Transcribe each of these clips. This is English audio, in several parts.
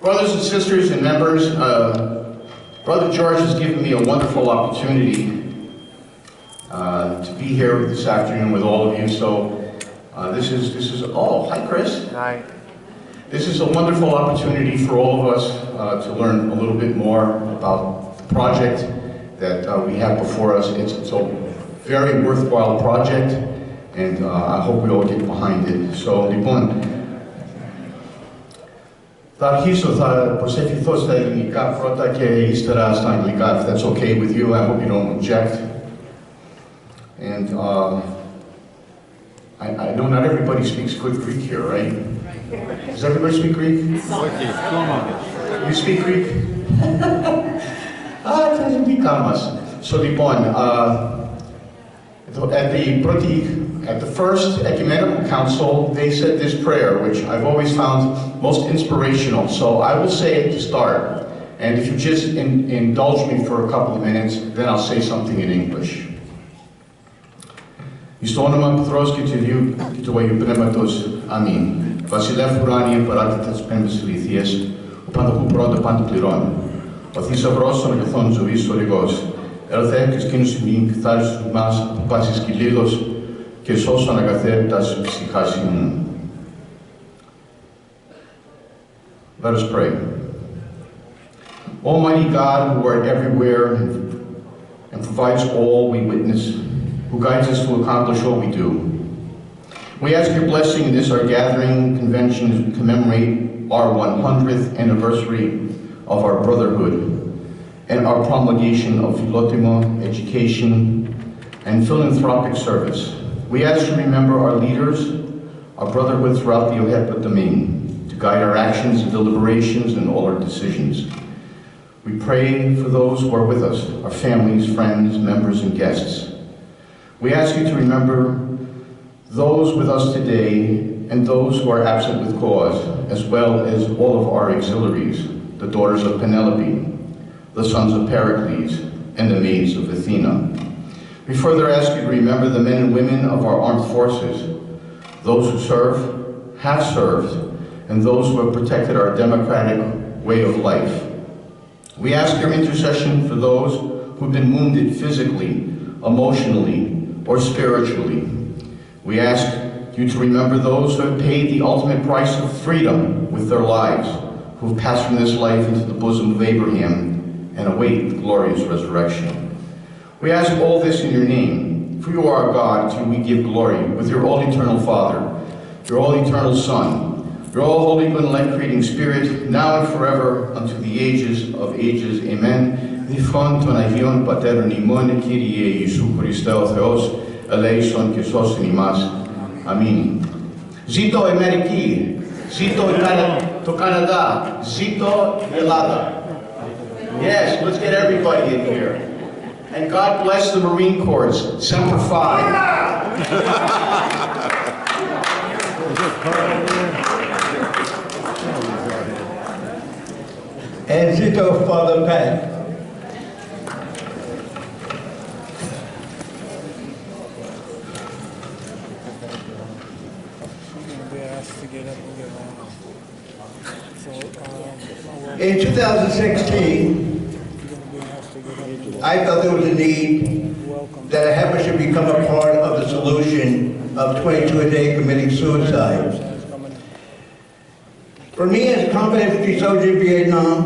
Brothers and sisters and members, Brother George has given me a wonderful opportunity to be here this afternoon with all of you. So this is oh, hi Chris. Hi. This is a wonderful opportunity for all of us to learn a little bit more about the project that we have before us. It's a very worthwhile project, and I hope we all get behind it. So, θα αρχίσω, θα προσευχηθώ στα ελληνικά πρώτα και ύστερα στα αγγλικά, if that's okay with you. I hope you don't object. And I know not everybody speaks good Greek here, right? Does everybody speak Greek? You speak Greek? So, at the first ecumenical council, they said this prayer, which I've always found most inspirational. So I will say it to start, and if you just indulge me for a couple of minutes, then I'll say something in English. Στο όνομα του Πατρός και του Υιού και του Αγίου Πνεύματος. Αμήν. Βασιλεύ ουράνιε, παράκτητε της πέμπτης ηλικίας, ο πανταχού πρώτο πάντου πληρώνει. Ο θησαυρός των αγαθών ζωής οριγός. Ελθέ και σκήνους ημίν, κθάρισους μας από πάσης κυλίδος και σώσον αγαθέτας ψυχάς ημών. Let us pray. Almighty God, who art everywhere and provides all we witness, who guides us to accomplish what we do, we ask your blessing in this, our gathering convention, as we commemorate our 100th anniversary of our brotherhood and our promulgation of philotimo, education, and philanthropic service. We ask you to remember our leaders, our brotherhood throughout the AHEPA domain, to guide our actions and deliberations and all our decisions. We pray for those who are with us, our families, friends, members, and guests. We ask you to remember those with us today and those who are absent with cause, as well as all of our auxiliaries, the daughters of Penelope, the sons of Pericles, and the maids of Athena. We further ask you to remember the men and women of our armed forces, those who serve, have served, and those who have protected our democratic way of life. We ask your intercession for those who've been wounded physically, emotionally, or spiritually. We ask you to remember those who have paid the ultimate price of freedom with their lives, who have passed from this life into the bosom of Abraham and await the glorious resurrection. We ask all this in your name, for you are God, to whom we give glory, with your all-eternal Father, your all-eternal Son, your all-holy, good, and life-creating Spirit, now and forever, unto the ages of ages. Amen. Διφών των Αγίων Πατέρων ημών, Κύριε Ιησού Χριστέ ο Θεός, ελέησον και σώσον ημάς. Αμήν. Ζήτω η Αμερική, ζήτω το Καναδά, ζήτω η Ελλάδα. Yes, let's get everybody in here. And God bless the Marine Corps, Semper Fi. And zito Father Pat. In 2016, I felt there was a need that AHEPA should become a part of the solution of 22 a day committing suicide. For me, as a combat infantry soldier in Vietnam,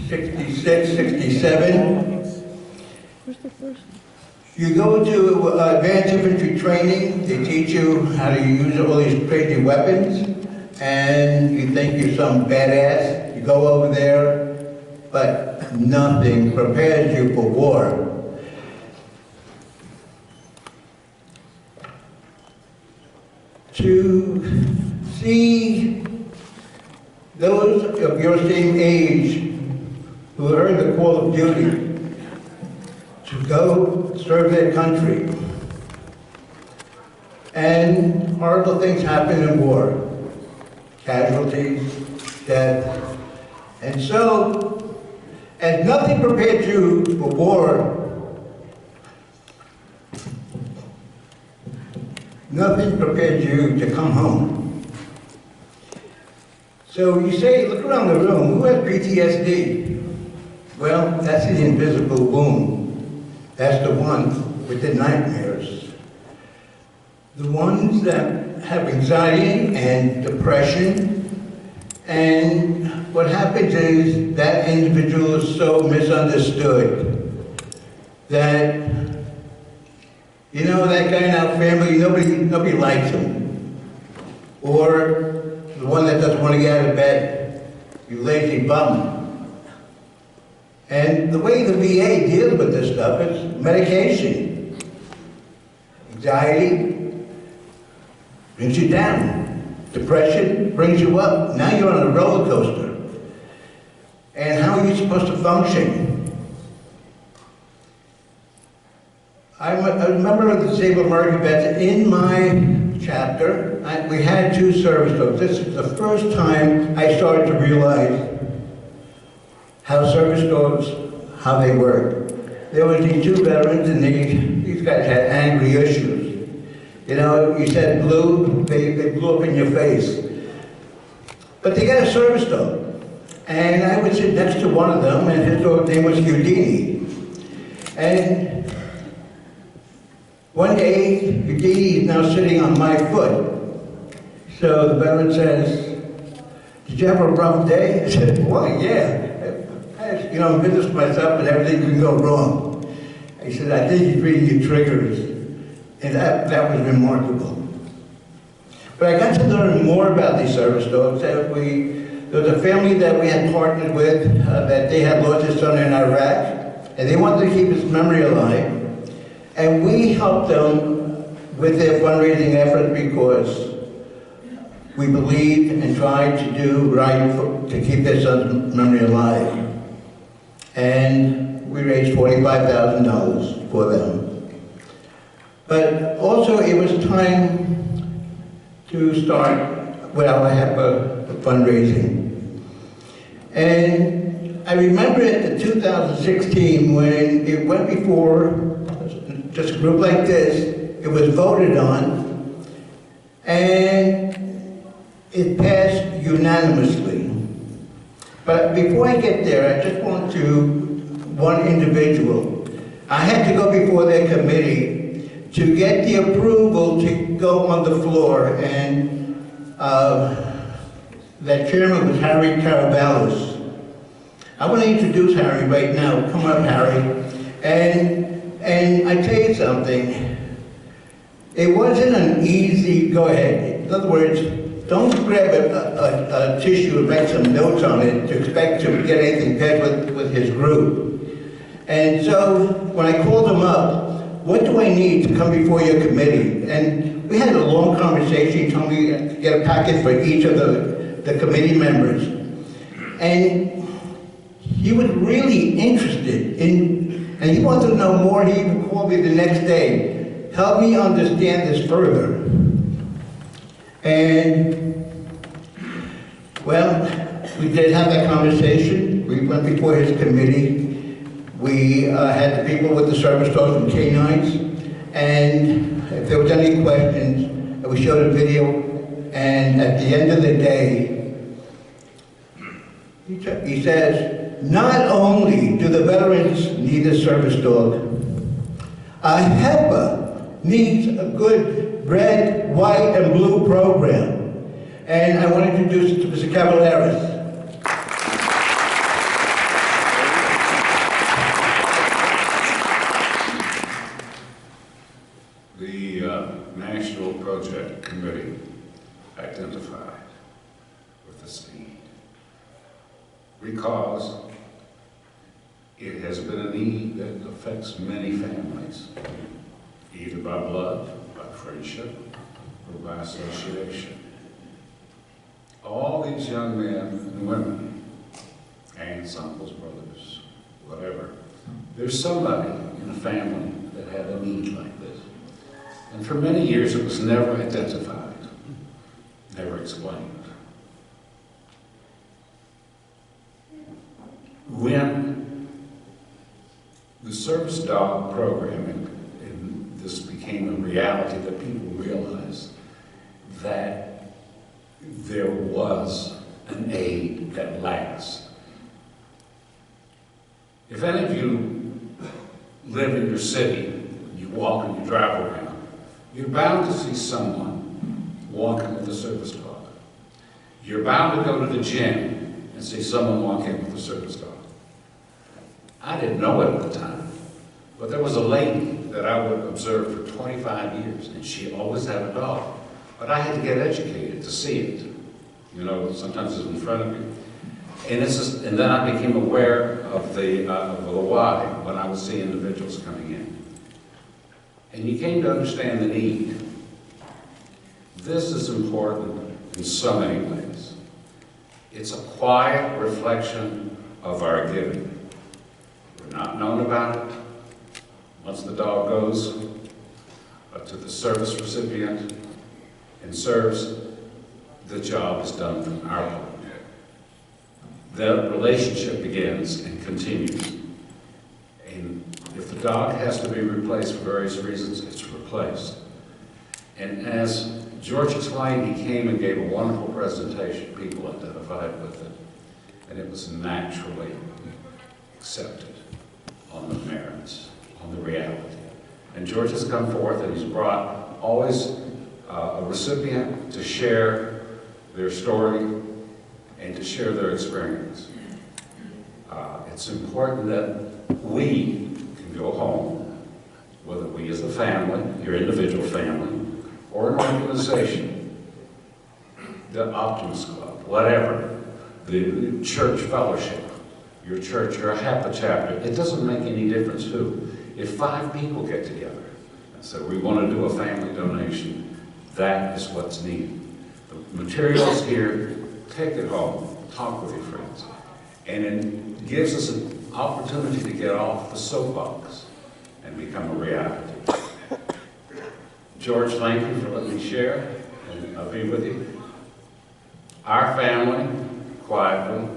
66, 67, you go to advanced infantry training, they teach you how to use all these crazy weapons, and you think you're some badass. You go over there, but nothing prepares you for war. To see those of your same age who heard the call of duty to go serve their country, and horrible things happen in war, casualties, death, and so, and nothing prepared you for war. Nothing prepared you to come home. So you say, look around the room, who has PTSD? Well, that's the invisible wound. That's the one with the nightmares. The ones that have anxiety and depression, and what happens is that individual is so misunderstood that, you know, that guy in our family, nobody likes him. Or the one that doesn't want to get out of bed, you lazy bum. And the way the VA deals with this stuff is medication. Anxiety brings you down. Depression brings you up. Now you're on a roller coaster. And how are you supposed to function? I'm a member of the Disabled American Vets. In my chapter, we had 2 service dogs. This is the first time I started to realize how service dogs, how they work. There were these 2 veterans, and these guys had angry issues. You know, you said blue, they blew up in your face. But they got a service dog. And I would sit next to one of them, and his dog's name was Houdini. And one day, Houdini is now sitting on my foot. So the veteran says, "Did you have a rough day?" I said, "Well, yeah. You know, I'm business for myself, and everything can go wrong." He said, "I think he's reading your triggers." And that was remarkable. But I got to learn more about these service dogs. There was a family that we had partnered with that they had lost their son in Iraq, and they wanted to keep his memory alive. And we helped them with their fundraising efforts because we believed and tried to do right to keep their son's memory alive. And we raised $45,000 for them. But also it was time to start with our AHEPA fundraising. And I remember in 2016 when it went before just a group like this, it was voted on, and it passed unanimously. But before I get there, I just want one individual. I had to go before their committee to get the approval to go on the floor, and that chairman was Harry Caraballos. I want to introduce Harry right now. Come up, Harry. And I tell you something, it wasn't an easy go ahead. In other words, don't grab a tissue and write some notes on it to expect to get anything passed with his group. And so when I called him up, what do I need to come before your committee? And we had a long conversation. He told me to get a packet for each of the committee members. And he was really interested and he wanted to know more. He even called me the next day. Help me understand this further. And, well, we did have that conversation. We went before his committee. We had the people with the service dogs from K9s, and if there was any questions, we showed a video, and at the end of the day, he says, not only do the veterans need a service dog, AHEPA needs a good red, white, and blue program. And I want to introduce it to Mr. Cavaleras. The National Project Committee identified with this need because it has been a need that affects many families, either by blood, by friendship, or by association. All these young men and women, aunts, uncles, brothers, whatever, there's somebody in a family that had a need like this. And for many years it was never identified, never explained. When the service dog program and this became a reality, that people realized that there was a an aid that lasts. If any of you live in your city, you walk and you drive around, you're bound to see someone walking with a service dog. You're bound to go to the gym and see someone walk in with a service dog. I didn't know it at the time, but there was a lady that I would observe for 25 years, and she always had a dog. But I had to get educated to see it. You know, sometimes it's in front of you. And then I became aware of the why when I would see individuals coming in. And you came to understand the need. This is important in so many ways. It's a quiet reflection of our giving. We're not known about it. Once the dog goes to the service recipient and serves, the job is done from our point. The relationship begins and continues. And if the dog has to be replaced for various reasons, it's replaced. And as George explained, he came and gave a wonderful presentation. People identified with it. And it was naturally accepted on the merits, on the reality. And George has come forth and he's brought always a recipient to share their story and to share their experience. It's important that we can go home, whether we as a family, your individual family, or an organization, the Optimist Club, whatever, the church fellowship, your church, your AHEPA chapter, it doesn't make any difference who. If 5 people get together and say, we want to do a family donation, that is what's needed. The material's here, take it home, talk with your friends. And it gives us an opportunity to get off the soapbox and become a reality. George, thank you for letting me share, and I'll be with you. Our family, quietly,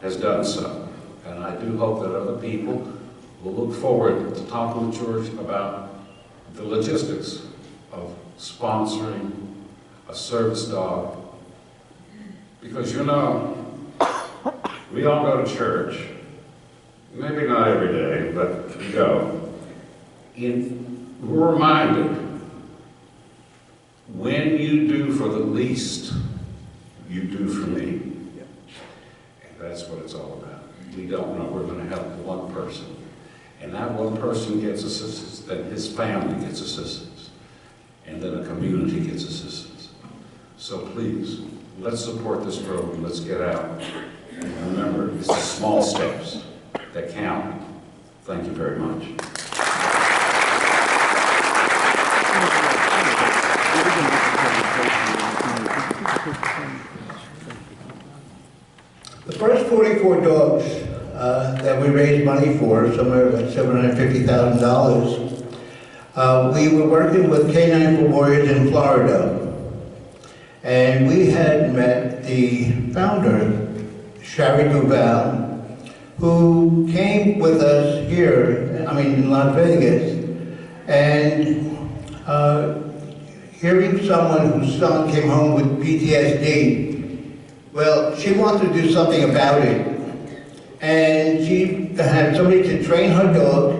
has done so. And I do hope that other people will look forward to talking with George about the logistics of sponsoring a service dog. Because you know, we all go to church, maybe not every day, but we go. And we're reminded, when you do for the least, you do for me. And that's what it's all about. We don't know we're going to help one person. And that one person gets assistance, then his family gets assistance. And then a community gets assistance. So please, let's support this program. Let's get out. And remember, it's the small steps that count. Thank you very much. The first 44 dogs that we raised money for, somewhere like $750,000, we were working with Canine for Warriors in Florida. And we had met the founder, Shari Duval, who came with us here, in Las Vegas, and hearing someone whose son came home with PTSD, well, she wanted to do something about it. And she had somebody to train her dog,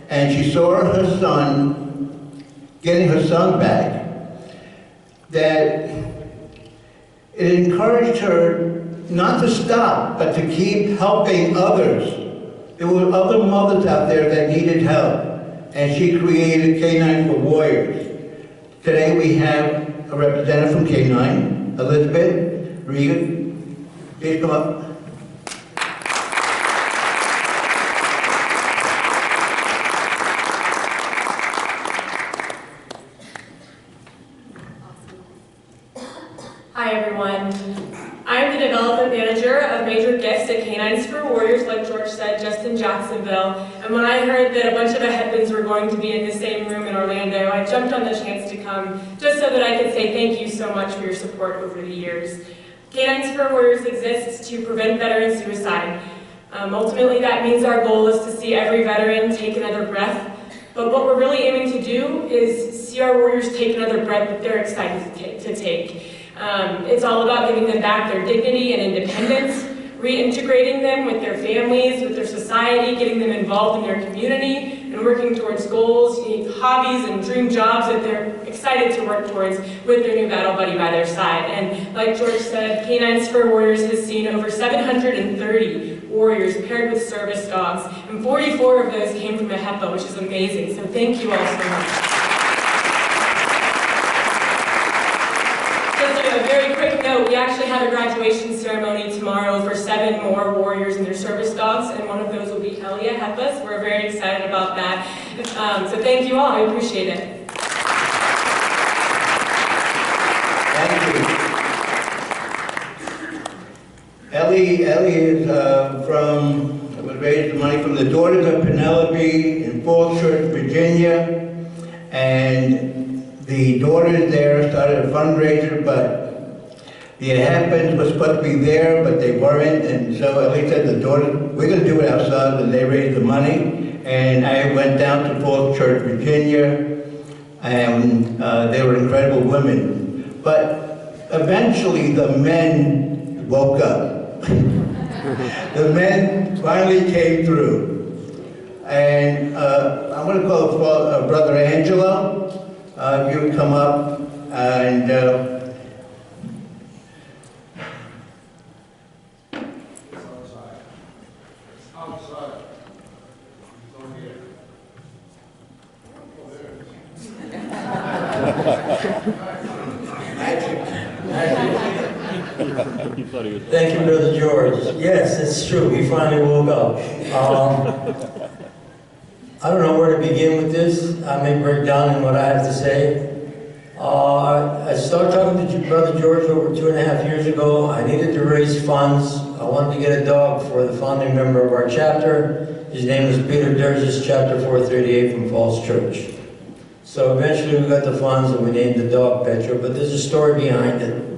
and she saw her son getting her son back, that it encouraged her not to stop, but to keep helping others. There were other mothers out there that needed help, and she created Canine for Warriors. Today we have a representative from Canine, Elizabeth. Regan, please come up. Hi everyone. I'm the development manager of Major Gifts at Canines for Warriors, like George said, just in Jacksonville. And when I heard that a bunch of AHEPAs were going to be in the same room in Orlando, I jumped on the chance to come just so that I could say thank you so much for your support over the years. Canines for Warriors exists to prevent veteran suicide. Ultimately, that means our goal is to see every veteran take another breath. But what we're really aiming to do is see our warriors take another breath that they're excited to take. It's all about giving them back their dignity and independence, reintegrating them with their families, with their society, getting them involved in their community, and working towards goals, unique hobbies, and dream jobs that they're excited to work towards with their new battle buddy by their side. And like George said, Canines for Warriors has seen over 730 warriors paired with service dogs, and 44 of those came from AHEPA, which is amazing. So thank you all so much. Just a very quick note, we actually have a graduation ceremony tomorrow for 7 more warriors and their service dogs, and one of those will be Kelly AHEPA, so we're very excited about that. So thank you all, I appreciate it. Thank you. Ellie is was raised money from the Daughters of Penelope in Falls Church, Virginia, and the daughters there started a fundraiser, but the AHEPAs were supposed to be there, but they weren't, and so Ellie said the daughters, we're going to do it ourselves, and they raised the money, and I went down to Falls Church, Virginia, and they were incredible women. But eventually the men woke up. The men finally came through. And I'm going to call Brother Angelo. If you would come up and Thank you, Brother George. Yes, it's true. We finally woke up. I don't know where to begin with this. I may break down in what I have to say. I started talking to Brother George over 2.5 years ago. I needed to raise funds. I wanted to get a dog for the founding member of our chapter. His name is Peter Durgis, chapter 438 from Falls Church. So eventually we got the funds and we named the dog Petra, but there's a story behind it.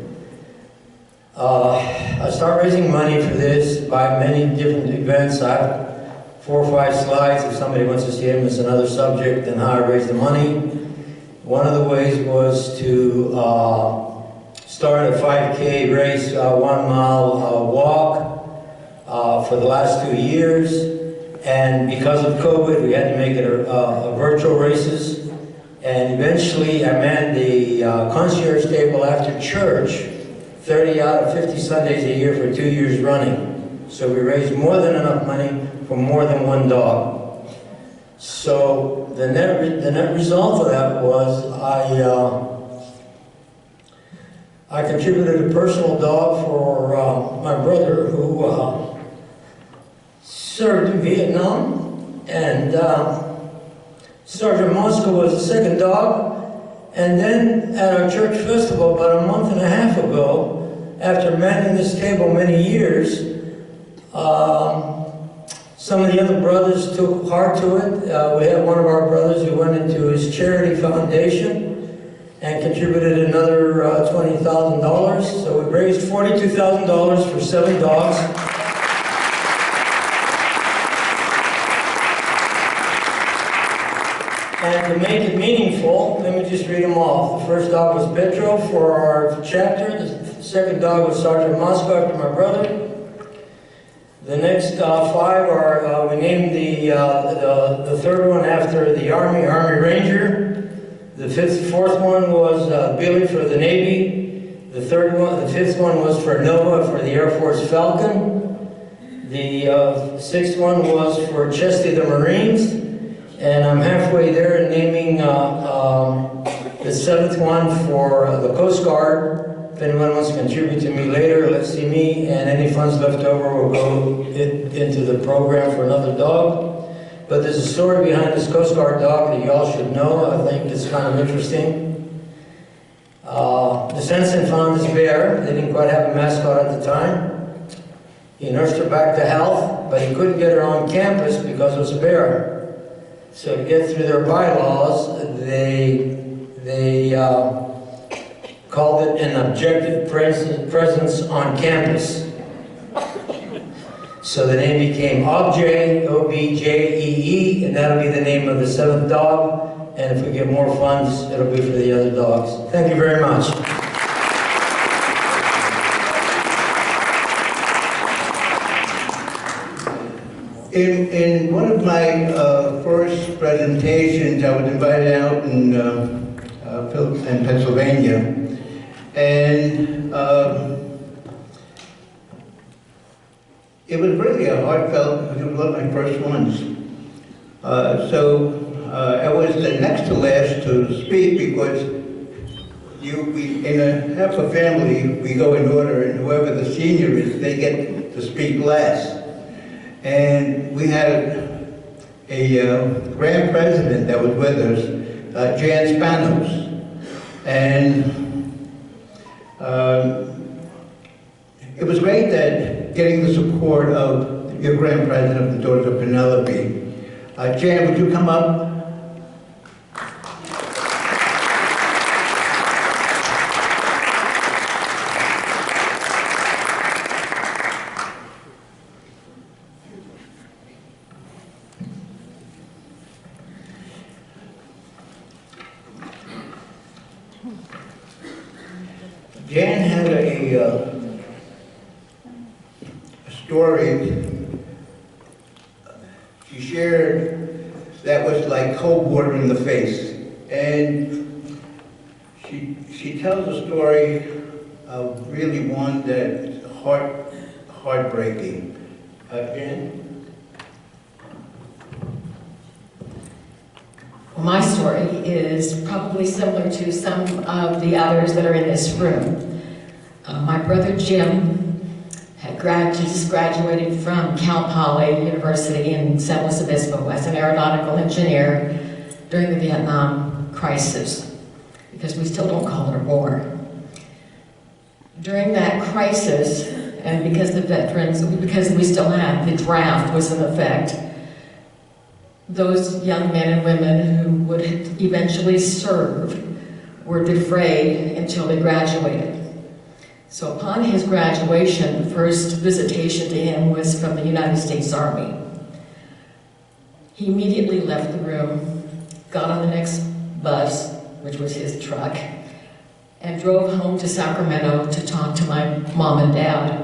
I started raising money for this by many different events. I have 4 or 5 slides. If somebody wants to see them, it's another subject and how I raised the money. One of the ways was to start a 5K race, 1-mile walk for the last 2 years. And because of COVID, we had to make it a virtual races. And eventually I manned the concierge table after church 30 out of 50 Sundays a year for 2 years running. So we raised more than enough money for more than one dog. So the net result of that was I contributed a personal dog for my brother who served in Vietnam, and Sergeant Moscow was the second dog. And then at our church festival about 1.5 months ago, after manning this table many years, some of the other brothers took heart to it. We had one of our brothers who went into his charity foundation and contributed another $20,000. So we raised $42,000 for 7 dogs. And to make it meaningful, let me just read them off. The first dog was Petro for our chapter. The second dog was Sergeant Moscow after my brother. The next 5 are, we named the third one after the Army Ranger. The fourth one was Billy for the Navy. The fifth one was for Nova for the Air Force Falcon. The sixth one was for Chesty the Marines. And I'm halfway there in naming the 7th one for the Coast Guard. If anyone wants to contribute to me later, let's see me, and any funds left over will go into the program for another dog. But there's a story behind this Coast Guard dog that you all should know. I think it's kind of interesting. The Sensen found this bear. They didn't quite have a mascot at the time. He nursed her back to health, but he couldn't get her on campus because it was a bear. So to get through their bylaws, they called it an objective presence on campus. So the name became Objay, O-B-J-E-E, and that'll be the name of the 7th dog. And if we get more funds, it'll be for the other dogs. Thank you very much. In one of my first presentations, I was invited out in Pennsylvania, and it was really a heartfelt, it was one of my first ones. I was the next to last to speak because in a AHEPA family, we go in order, and whoever the senior is, they get to speak last. And we had a grand president that was with us, Jan Spanos. And it was great that getting the support of your grand president of the Daughters of Penelope. Jan, would you come up? Jan had a story she shared that was like cold water in the face. And she tells a story of really one that's heartbreaking. Jan? Well, my story is probably similar to some of the others that are in this room. My brother Jim had just graduated from Cal Poly University in San Luis Obispo as an aeronautical engineer during the Vietnam crisis, because we still don't call it a war. During that crisis, and because we still had, the draft was in effect, those young men and women who would eventually serve were defrayed until they graduated. So upon his graduation, the first visitation to him was from the United States Army. He immediately left the room, got on the next bus, which was his truck, and drove home to Sacramento to talk to my mom and dad.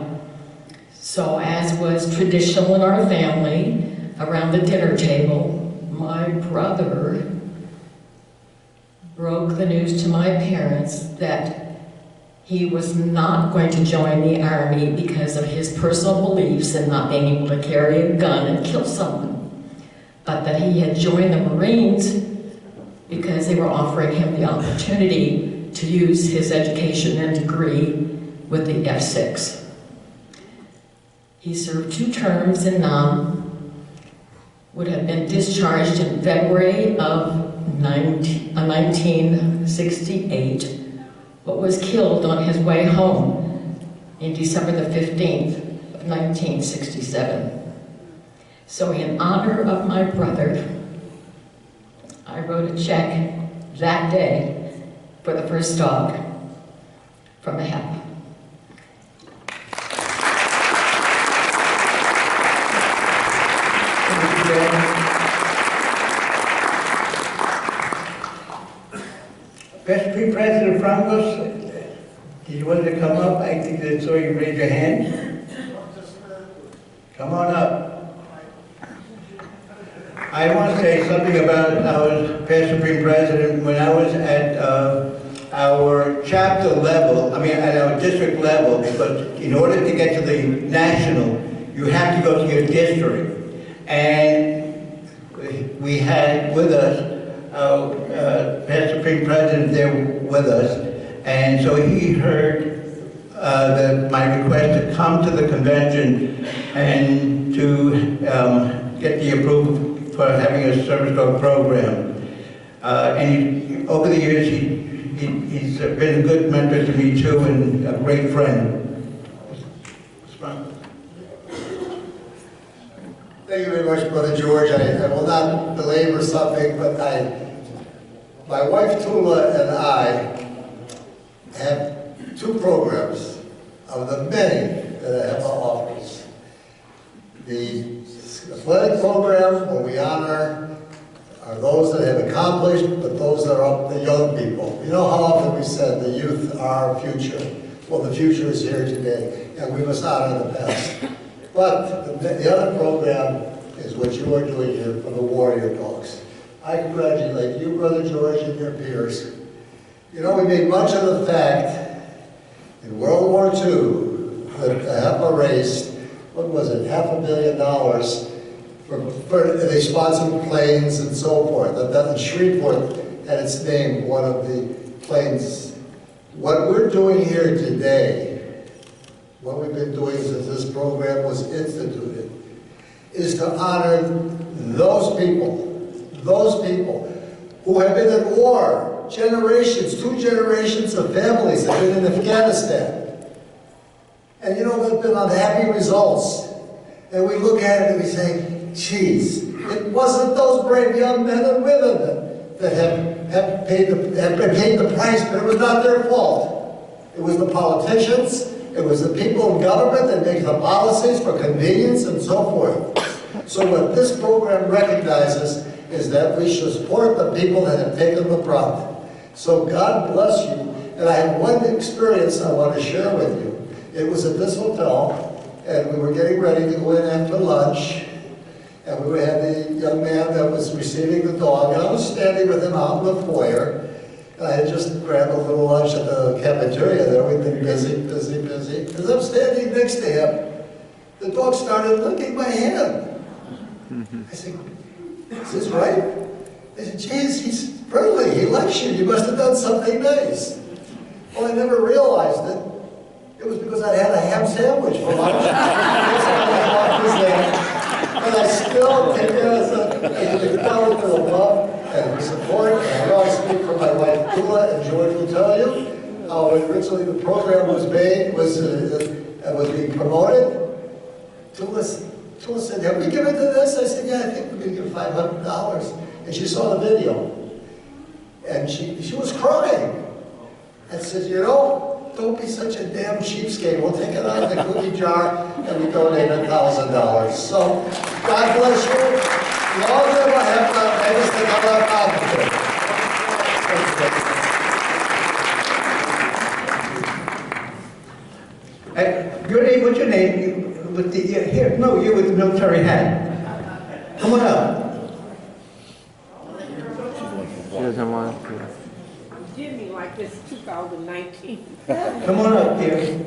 So as was traditional in our family, around the dinner table, my brother broke the news to my parents that he was not going to join the Army because of his personal beliefs and not being able to carry a gun and kill someone, but that he had joined the Marines because they were offering him the opportunity to use his education and degree with the F6. He served 2 terms in Nam, would have been discharged in February of 1968, but was killed on his way home in December the 15th of 1967. So in honor of my brother, I wrote a check that day for the first dog from AHEPA. Best President Francos, do you want to come up? I think I saw you raise your hand. Come on up. I want to say something about our past Supreme President. When I was at our chapter level, at our district level, because in order to get to the national, you have to go to your district. And we had with us our past Supreme President there with us, and so he heard my request to come to the convention and to get the approval for having a service dog program. Over the years, he's been a good mentor to me too, and a great friend. Thank you very much, Brother George. I will not belabor something, but my wife Tula and I have 2 programs of the many that AHEPA offers. The athletic program, where we honor are those that have accomplished, but those that are the young people. You know how often we said the youth are our future. Well, the future is here today, and we must honor the past. But the other program is what you are doing here for the warrior dogs. I congratulate you, Brother George, and your peers. You know, we made much of the fact in World War II that AHEPA raised, what was it, $500 million they sponsored planes and so forth. That in Shreveport had its name, one of the planes. What we're doing here today, what we've been doing since this program was instituted, is to honor those people who have been at war, generations, 2 generations of families have been in Afghanistan. And you know, they've been unhappy results. And we look at it and we say, geez, it wasn't those brave young men and women that have been paid the price, but it was not their fault. It was the politicians, it was the people in government that make the policies for convenience and so forth. So what this program recognizes is that we should support the people that have taken the brunt. So God bless you. And I have one experience I want to share with you. It was at this hotel, and we were getting ready to go in after lunch, and we had the young man that was receiving the dog, and I was standing with him out in the foyer, and I had just grabbed a little lunch at the cafeteria there. We'd been busy. As I'm standing next to him, the dog started licking my hand. I said, is this right? I said, geez, he's friendly, he likes you, you must have done something nice. Well, I never realized it. It was because I had a ham sandwich for lunch. And I still take it as a acknowledgement of love and support. And I know I speak for my wife, Tula, and George will tell you how originally the program was made, was being promoted. Tula said, have we given to this? I said, yeah, I think we're going to give $500. And she saw the video. And she was crying. And said, you know, don't be such a damn cheapskate. We'll take it out of the cookie jar and we donate $1,000. So, God bless you. We all live a HEPA. I just think I'm Your name, what's your name? With the, here, no, you're with the military hat. Come on up. She doesn't want to. Did me like this 2019. Come on up here.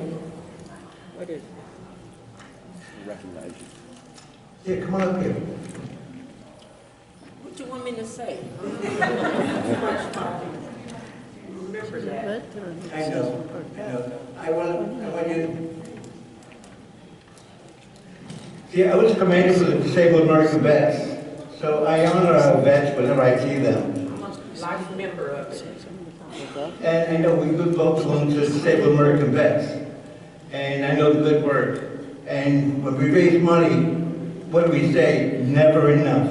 What is it? Recognize you. Here, come on up here. What you want me to say? Remember that. I know. I want you. See, I was commander for the Disabled American Vets, so I honor our vets whenever I see them. I'm a life member of it. And I know we good folks belong to Disabled American Vets, and I know the good work. And when we raise money, what do we say? Never enough.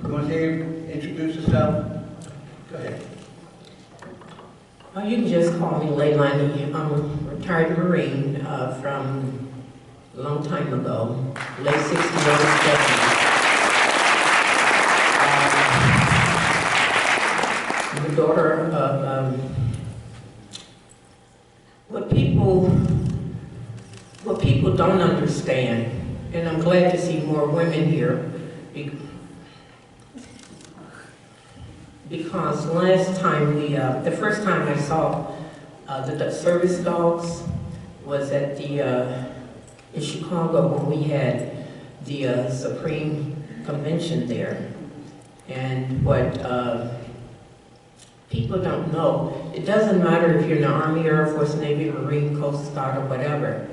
You want to introduce yourself? Go ahead. Oh, you can just call me Leilani. I'm a retired Marine from a long time ago, late 60s, early 70s. I'm the daughter of what people don't understand, and I'm glad to see more women here, because last time the first time I saw the service dogs was at the in Chicago when we had the Supreme Convention there. And what people don't know, it doesn't matter if you're in the Army, Air Force, Navy, Marine, Coast Guard, or whatever.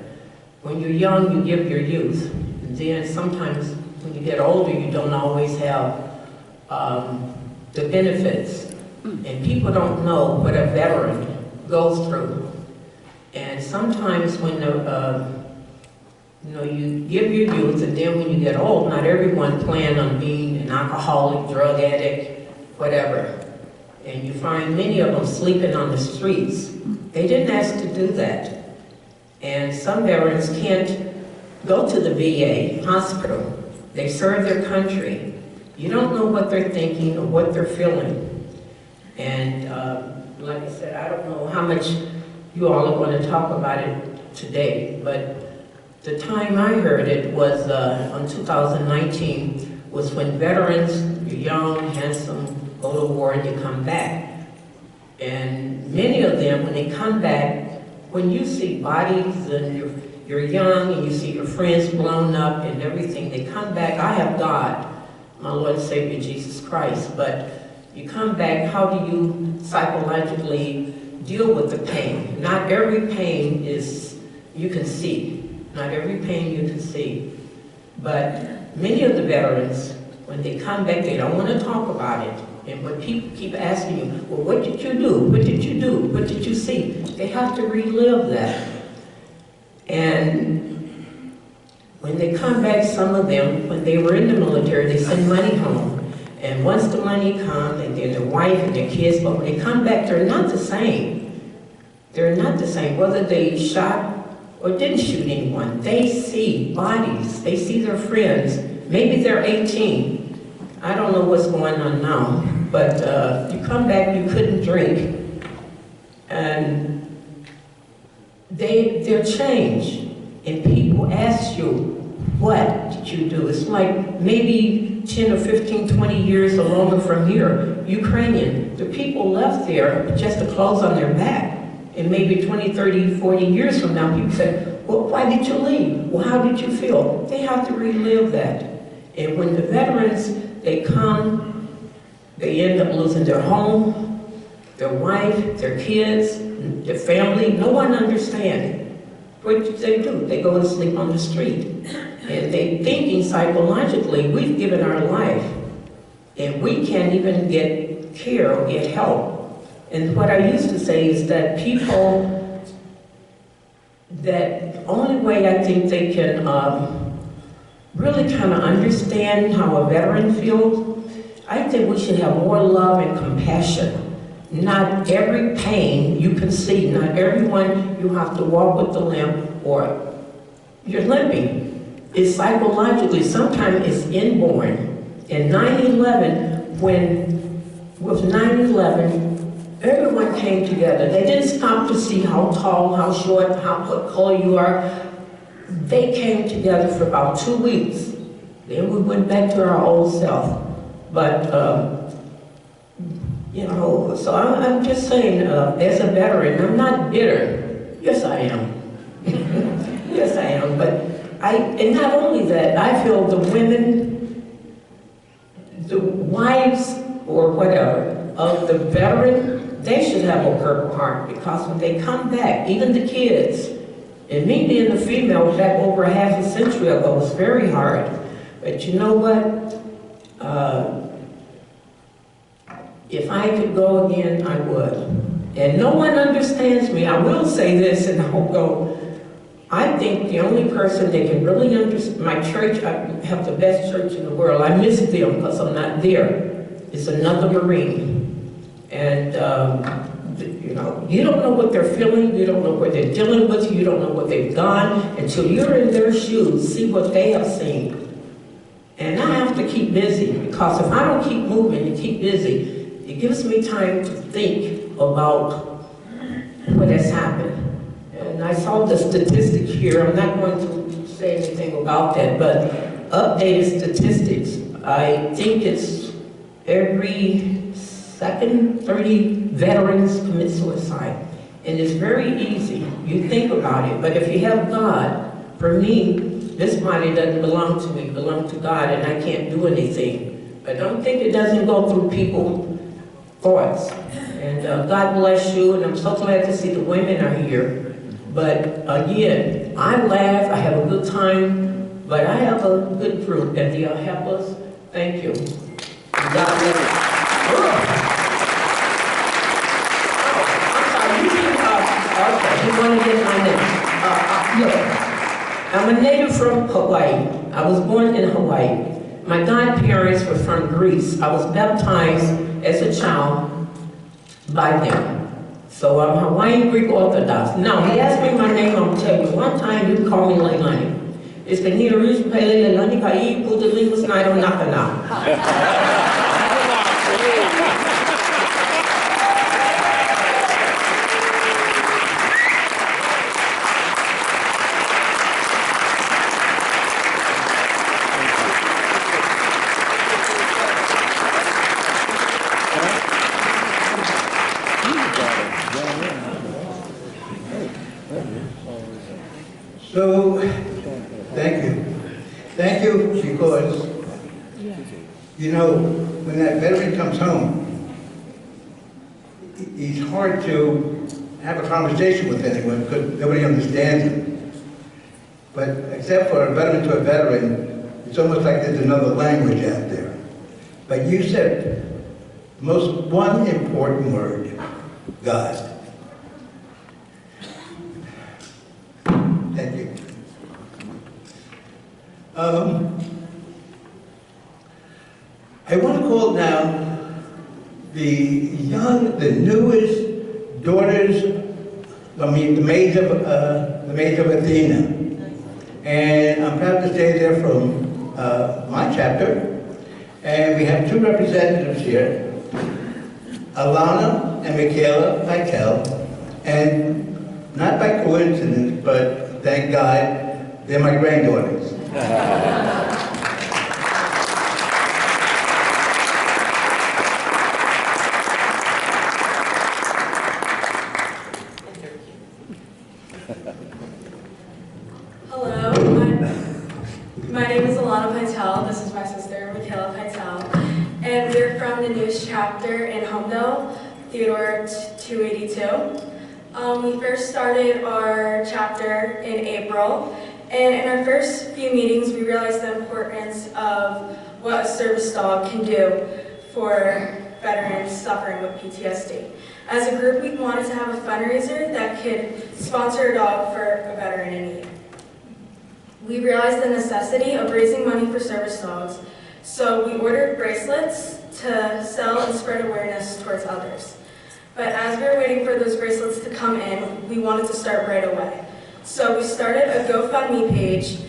When you're young, you give your youth. And then sometimes when you get older, you don't always have the benefits. And people don't know what a veteran goes through. And sometimes when you give your youth, and then when you get old, not everyone plans on being an alcoholic, drug addict, whatever. And you find many of them sleeping on the streets. They didn't ask to do that. And some veterans can't go to the VA hospital. They serve their country. You don't know what they're thinking or what they're feeling. And like I said, I don't know how much you all are going to talk about it today, but the time I heard it was on 2019, was when veterans, you're young, handsome, go to war and you come back. And many of them, when they come back, when you see bodies and you're young and you see your friends blown up and everything, they come back. I have God, my Lord and Savior Jesus Christ, but you come back, how do you psychologically deal with the pain? Not every pain is, you can see. Not every pain you can see. But many of the veterans, when they come back, they don't want to talk about it. And when people keep asking you, well, what did you do? What did you do? What did you see? They have to relive that. And when they come back, some of them, when they were in the military, they send money home. And once the money comes, and then their wife and their kids, but when they come back, they're not the same. They're not the same. Whether they shot or didn't shoot anyone, they see bodies. They see their friends. Maybe they're 18. I don't know what's going on now, but you come back, you couldn't drink. And they're changed. And people ask you, what did you do? It's like maybe 10 or 15, 20 years or longer from here, Ukrainian. The people left there just the clothes on their back. And maybe 20, 30, 40 years from now, people say, well, why did you leave? Well, how did you feel? They have to relive that. And when the veterans, they come, they end up losing their home, their wife, their kids, their family. No one understands. What do? They go to sleep on the street. And they thinking psychologically, we've given our life, and we can't even get care or get help. And what I used to say is that people, that only way I think they can really kind of understand how a veteran feels, I think we should have more love and compassion. Not every pain you can see, not everyone you have to walk with the limp or you're limping. It's psychologically, sometimes it's inborn. In 9/11, with 9/11, everyone came together. They didn't stop to see how tall, how short, what color you are. They came together for about 2 weeks. Then we went back to our old self. But, you know, so I'm just saying, as a veteran, I'm not bitter. Yes, I am. Yes, I am. But and not only that, I feel the women, the wives or whatever of the veteran, they should have a Purple Heart, because when they come back, even the kids, and me being a female back over half a century ago was very hard. But you know what? If I could go again, I would. And no one understands me. I will say this, and I'll go. I think the only person that can really understand, my church, I have the best church in the world. I miss them because I'm not there. It's another Marine. And, you know, you don't know what they're feeling. You don't know what they're dealing with. You don't know what they've done until you're in their shoes, see what they have seen. And I have to keep busy, because if I don't keep moving and keep busy, it gives me time to think about what has happened. And I saw the statistic here. I'm not going to say anything about that, but updated statistics. I think it's every second 30 veterans commit suicide. And it's very easy. You think about it. But if you have God, for me, this body doesn't belong to me, it belongs to God, and I can't do anything. But don't think it doesn't go through people's thoughts. And God bless you, and I'm so glad to see the women are here. But again, I laugh, I have a good time, but I have a good group at the AHEPAs. Thank you. And God bless you. Okay, you want to get my name? Look, I'm a native from Hawaii. I was born in Hawaii. My godparents were from Greece. I was baptized as a child by them. So I'm Hawaiian Greek Orthodox. Now, he asked me my name, I'm tell you. One time, you call me Leilani. It's the Nidarish Pele Leilani Kai Pudalingus Nairo Nakana. So, thank you. Thank you because, you know, when that veteran comes home, he's hard to have a conversation with anyone because nobody understands him. But except for a veteran to a veteran, it's almost like there's another language out there. But you said one important word, God. Thank you. I want to call now the newest daughters, the maids of Athena. And I'm proud to say they're from my chapter. And we have two representatives here, Alana and Michaela Pytel. And not by coincidence, but thank God, they're my granddaughters. Hello, my name is Alana Pytel. This is my sister, Michaela Pytel. And we're from the news chapter in Homedale, Theodore 282. We first started our chapter in April, and in our first few meetings, we realized the importance of what a service dog can do for veterans suffering with PTSD. As a group, we wanted to have a fundraiser that could sponsor a dog for a veteran in need. We realized the necessity of raising money for service dogs, so we ordered bracelets to sell and spread awareness towards others. But as we were waiting for those bracelets to come in, we wanted to start right away. So we started a GoFundMe page,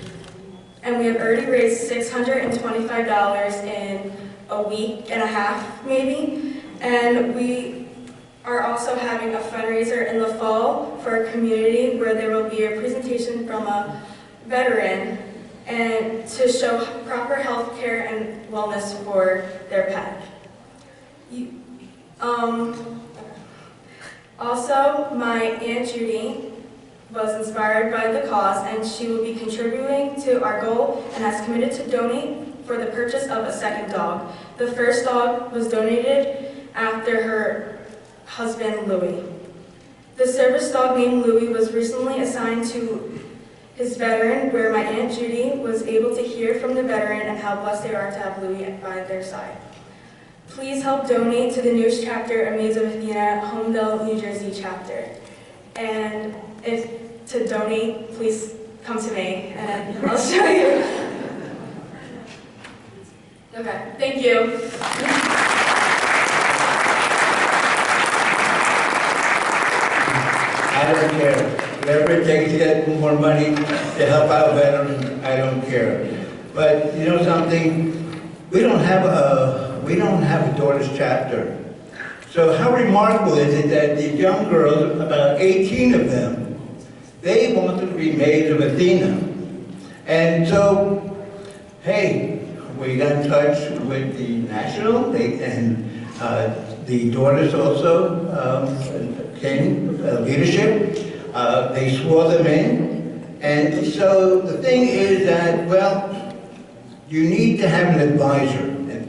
and we have already raised $625 in a week and a half, maybe. And we are also having a fundraiser in the fall for a community where there will be a presentation from a veteran and to show proper health care and wellness for their pet. Also, my Aunt Judy was inspired by the cause, and she will be contributing to our goal and has committed to donate for the purchase of a second dog. The first dog was donated after her husband, Louis. The service dog named Louis was recently assigned to his veteran, where my Aunt Judy was able to hear from the veteran and how blessed they are to have Louis by their side. Please help donate to the newest chapter of Maids of Athena, Homedale, New Jersey chapter. And if to donate, please come to me and I'll show you. Okay, thank you. I don't care. Whatever it takes to get more money to help out veterans, I don't care. But you know something? We don't have a daughters chapter. So how remarkable is it that these young girls, about 18 of them, they wanted to be maids of Athena. And so, hey, we got in touch with the national, and the daughters also came, leadership. They swore them in. And so the thing is that, well, you need to have an advisor,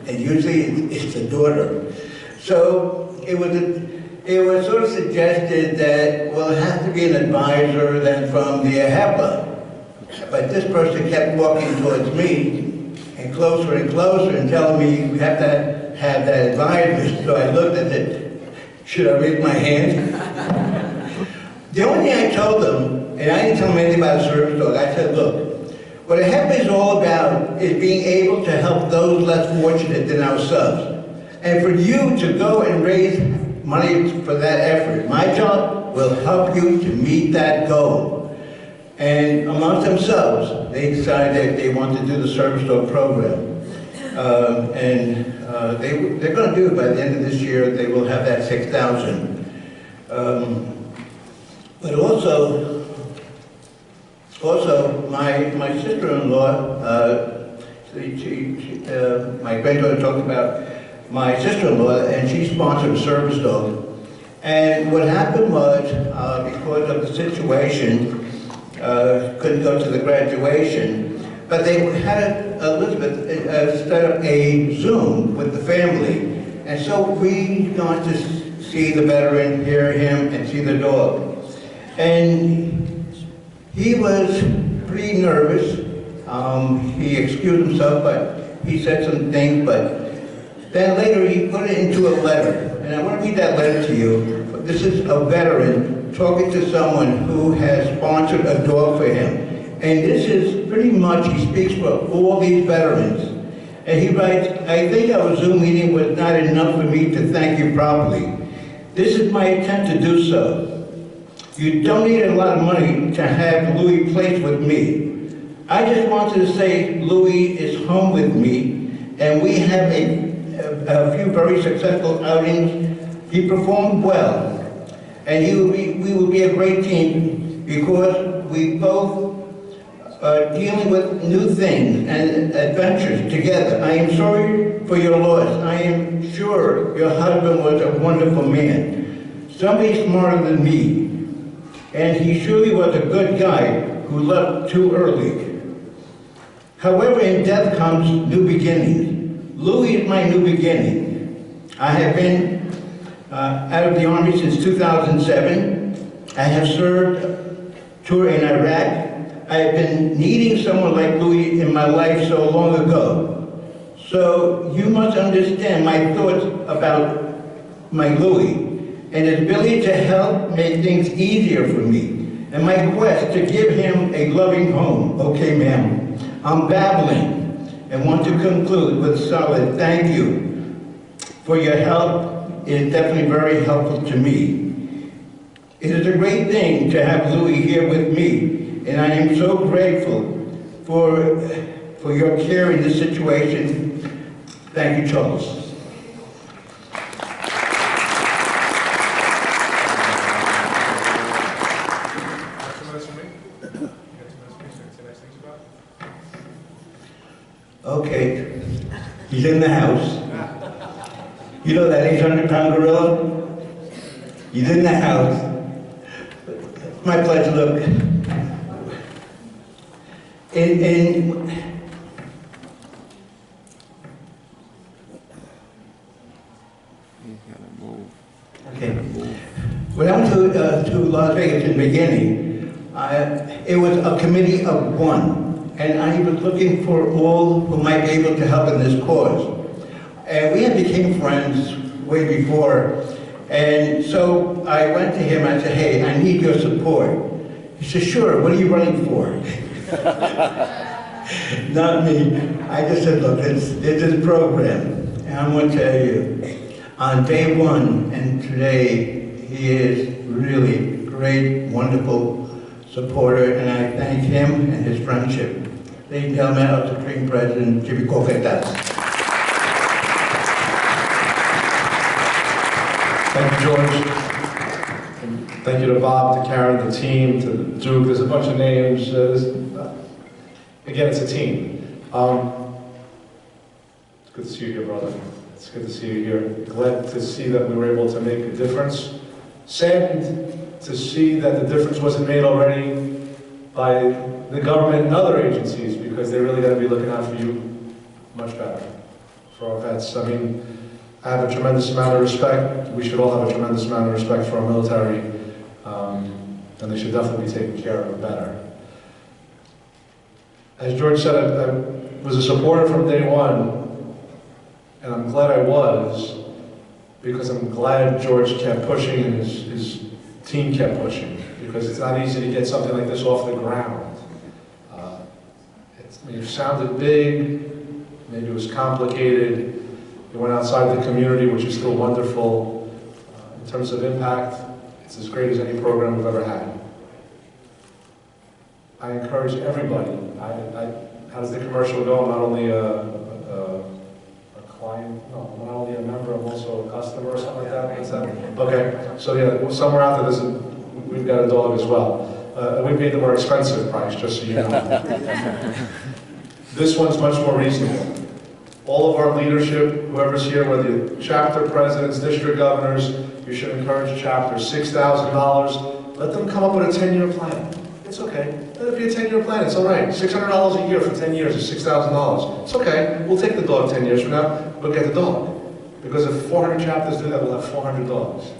and usually it's the daughter. So it was sort of suggested that, well, it has to be an advisor then from the AHEPA. But this person kept walking towards me and closer and telling me we have to have that advisor. So I looked at it. Should I raise my hand? The only thing I told them, and I didn't tell them anything about a service dog, I said, look, what AHEPA is all about is being able to help those less fortunate than ourselves. And for you to go and raise money for that effort, my job will help you to meet that goal. And amongst themselves, they decided that they want to do the service dog program. They're going to do it by the end of this year. They will have that 6,000. But also my sister-in-law, my granddaughter talked about my sister-in-law, and she sponsored a service dog. And what happened was, because of the situation, couldn't go to the graduation. But they had Elizabeth set up a Zoom with the family. And so we got to see the veteran, hear him, and see the dog. And he was pretty nervous. He excused himself, but he said some things, but then later he put it into a letter. And I want to read that letter to you. This is a veteran talking to someone who has sponsored a dog for him. And this is pretty much, he speaks for all these veterans. And he writes, I think our Zoom meeting was not enough for me to thank you properly. This is my attempt to do so. You donated a lot of money to have Louis placed with me. I just wanted to say Louis is home with me, and we have a few very successful outings. He performed well, and we will be a great team because we both are dealing with new things and adventures together. I am sorry for your loss. I am sure your husband was a wonderful man, somebody smarter than me, and he surely was a good guy who left too early. However, in death comes new beginnings. Louis is my new beginning. I have been out of the Army since 2007. I have served tour in Iraq. I have been needing someone like Louis in my life so long ago. So you must understand my thoughts about my Louis and his ability to help make things easier for me, and my quest to give him a loving home. Okay, ma'am, I'm babbling and want to conclude with a solid thank you for your help. It is definitely very helpful to me. It is a great thing to have Louis here with me, and I am so grateful for your care in this situation. Thank you, Charles. Okay, he's in the house. You know that 800-pound gorilla? He's in the house. My pleasure, look. Okay. When I went to Las Vegas in the beginning, it was a committee of one, and I was looking for all who might be able to help in this cause. And we had became friends way before, and so I went to him and I said, hey, I need your support. He said, sure, what are you running for? Not me. I just said, look, there's this program, and I'm going to tell you, on day one and today, he is really great, wonderful supporter, and I thank him and his friendship. Ladies and gentlemen, our Supreme President, Jimmy Coquetas. Thank you, George. And thank you to Bob, to Karen, the team, to Duke. There's a bunch of names. Again, it's a team. It's good to see you here, brother. It's good to see you here. Glad to see that we were able to make a difference. Saddened to see that the difference wasn't made already by the government and other agencies, because they really got to be looking out for you much better, for our vets. I mean, I have a tremendous amount of respect. We should all have a tremendous amount of respect for our military, and they should definitely be taken care of better. As George said, I was a supporter from day one, and I'm glad I was, because I'm glad George kept pushing and his team kept pushing, because it's not easy to get something like this off the ground. It sounded big, maybe it was complicated. It went outside the community, which is still wonderful. In terms of impact, it's as great as any program we've ever had. I encourage everybody. How does the commercial go? I'm not only a client, no, I'm not only a member, I'm also a customer or something like that. What's that? Okay, so yeah, somewhere out there, we've got a dog as well. We paid the more expensive price, just so you know. This one's much more reasonable. All of our leadership, whoever's here, whether you're chapter presidents, district governors, you should encourage chapters. $6,000, let them come up with a 10-year plan. It's okay. Let it be a 10-year plan, it's all right. $600 a year for 10 years is $6,000. It's okay, we'll take the dog 10 years from now, we'll get the dog. Because if 400 chapters do that, we'll have 400 dogs.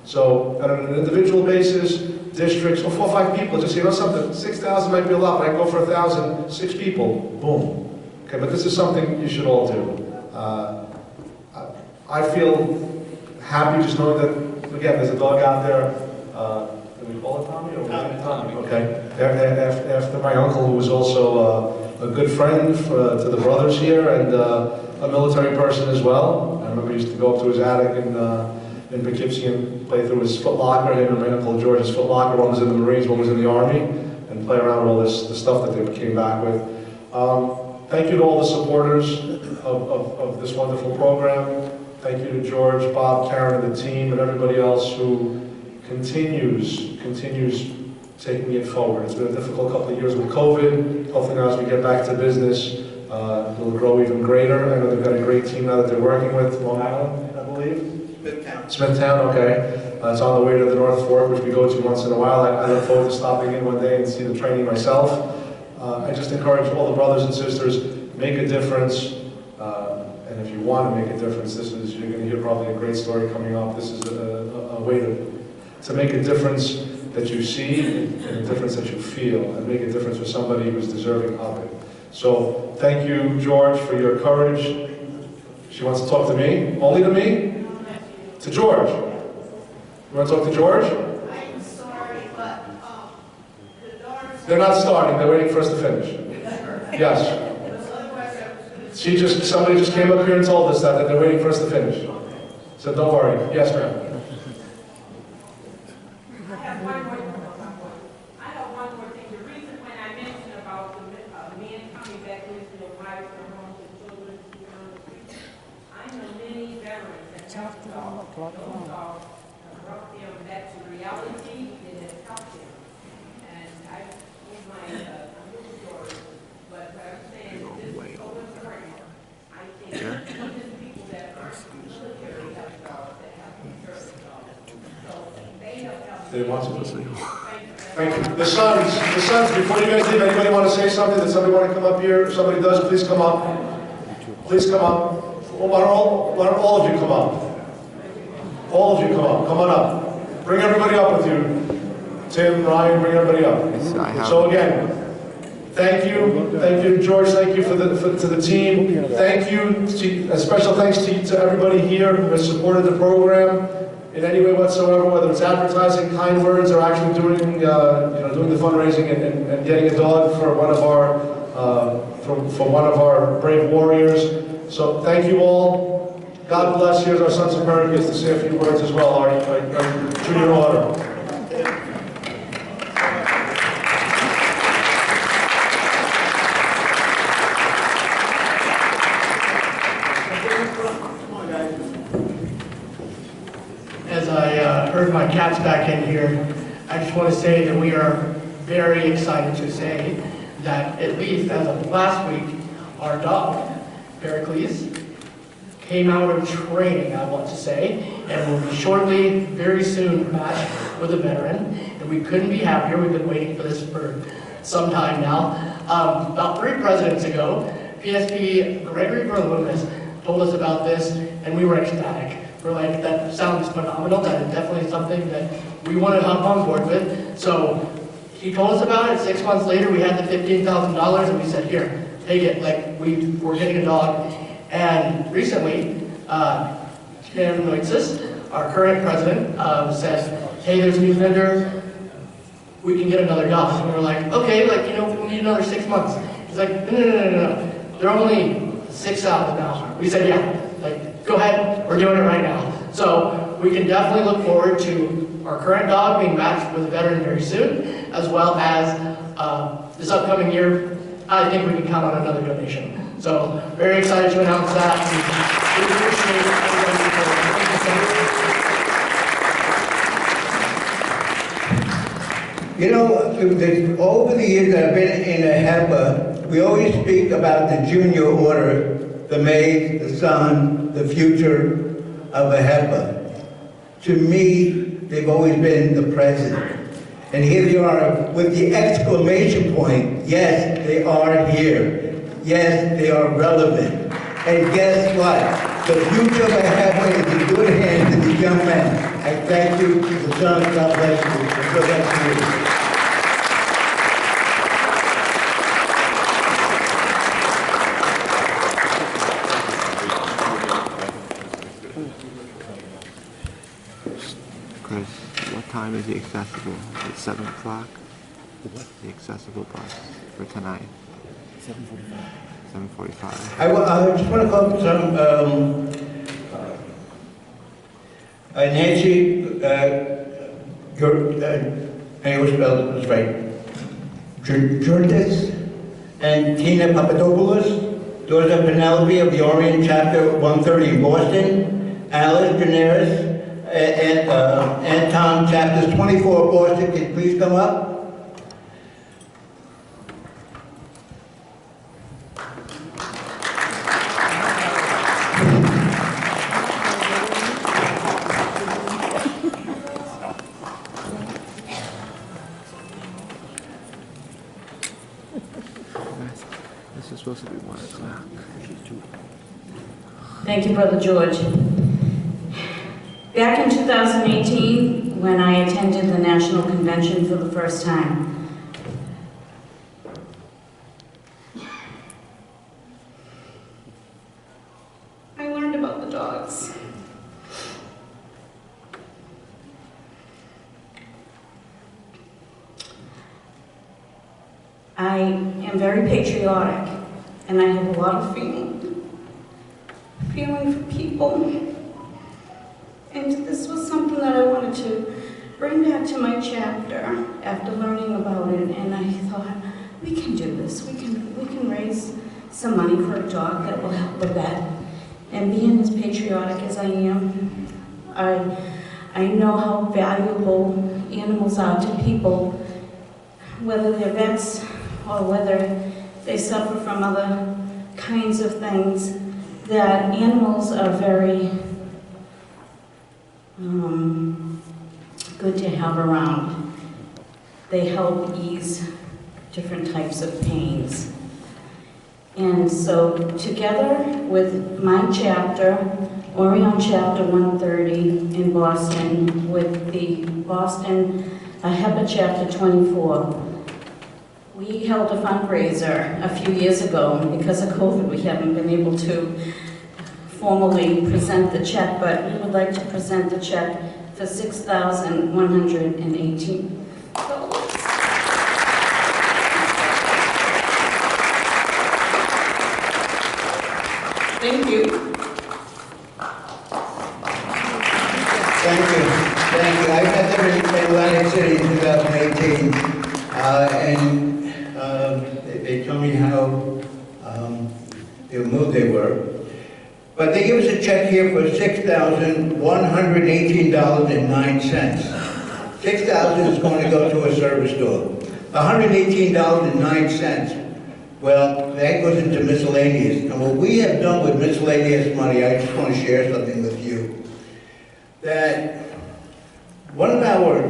So, on an individual basis, districts, or 4 or 5 people, just, you know something, 6,000 might be a lot, but I can go for 1,000, 6 people, boom. Okay, but this is something you should all do. I feel happy just knowing that, again, there's a dog out there. Do we call it Tommy? Or Tommy. Okay. After my uncle, who was also a good friend to the brothers here and a military person as well. I remember he used to go up to his attic in Poughkeepsie and play through his Foot Locker. Him and my uncle George's Foot Locker. One was in the Marines, one was in the Army, and play around with all the stuff that they came back with. Thank you to all the supporters of this wonderful program. Thank you to George, Bob, Karen, and the team, and everybody else who continues taking it forward. It's been a difficult couple of years with COVID. Hopefully now as we get back to business, it'll grow even greater. I know they've got a great team now that they're working with. Long Island, I believe? Smithtown, okay. It's on the way to the North Fork, which we go to once in a while. I look forward to stopping in one day and see the training myself. I just encourage all the brothers and sisters, make a difference. And if you want to make a difference, you're going to hear probably a great story coming up. This is a way to make a difference that you see and a difference that you feel, and make a difference for somebody who's deserving of it. So thank you, George, for your courage. She wants to talk to me? Only to me? To George. You want to talk to George? I'm sorry, but the daughters... They're not starting, they're waiting for us to finish. Yes. Somebody just came up here and told us that they're waiting for us to finish. So don't worry. Yes, ma'am. I have one more thing. The reason when I mentioned about the men coming back into their wives, their homes, and children, on the streets, I know many veterans that have dogs. Those dogs have brought them back to reality. It has helped them. And I told my little story, but I'm saying this is so important. I think even people that aren't military have dogs that have service dogs. So they have helped. They want to listen. Thank you. The sons, before you guys leave, anybody want to say something? Does somebody want to come up here? If somebody does, please come up. Please come up. Why don't all of you come up? All of you come up. Come on up. Bring everybody up with you. Tim, Ryan, bring everybody up. So again, thank you, George. Thank you to the team. Thank you. A special thanks to everybody here who has supported the program in any way whatsoever, whether it's advertising, kind words, or actually doing the fundraising and getting a dog for one of our brave warriors. So thank you all. God bless. Here's our Sons of America to say a few words as well. Our junior order. As I heard my cats back in here, I just want to say that we are very excited to say that at least as of last week, our dog, Pericles, came out of training, I want to say, and will be shortly, very soon, matched with a veteran. And we couldn't be happier. We've been waiting for this for some time now. About 3 presidents ago, PSP Gregory Berlumis told us about this, and we were ecstatic. We're like, that sounds phenomenal. That is definitely something that we want to hop on board with. So he told us about it. 6 months later, we had the $15,000, and we said, here, take it. Like, we're getting a dog. And recently, Stan Noitzis, our current president, said, hey, there's a new vendor. We can get another dog. And we're like, okay, we need another 6 months. He's like, no. They're only 6 out now. We said, yeah. Go ahead, we're doing it right now. So we can definitely look forward to our current dog being matched with a veteran very soon, as well as this upcoming year, I think we can count on another donation. So very excited to announce that. You know, over the years that I've been in AHEPA, we always speak about the junior order, the maids, the son, the future of AHEPA. To me, they've always been the present. And here they are with the exclamation point. Yes, they are here. Yes, they are relevant. And guess what? The future of AHEPA is in good hands of these young men. I thank you, Mr. Son. God bless you. Good luck to you. Chris, what time is the accessible? Is it 7 o'clock? The accessible bus for tonight? 7:45. I just want to call some, Nancy, I always spelled this right, Jurtis and Tina Papadopoulos, daughters of Penelope of the Orient Chapter 130 in Boston, Alice Daenerys, and Tom, Chapters 24 Boston. Can you please come up? This is supposed to be 1 o'clock. Thank you, Brother George. Back in 2018, when I attended the National Convention for the first time, I learned about the dogs. I am very patriotic, and I have a lot of feeling for people. And this was something that I wanted to bring back to my chapter after learning about it, and I thought, we can do this. We can raise some money for a dog that will help the vet. And being as patriotic as I am, I know how valuable animals are to people, whether they're vets or whether they suffer from other kinds of things, that animals are very good to have around. They help ease different types of pains. And so together with my chapter, Orion Chapter 130 in Boston, with the Boston AHEPA Chapter 24, we held a fundraiser a few years ago. Because of COVID, we haven't been able to formally present the check, but we would like to present the check for $6,118. Thank you. Thank you. Thank you. I met them in Atlantic City in 2018, and they told me how moved they were. But they give us a check here for $6,118.09. $6,000 is going to go to a service dog. $118.09. Well, that goes into miscellaneous. And what we have done with miscellaneous money, I just want to share something with you. That one of our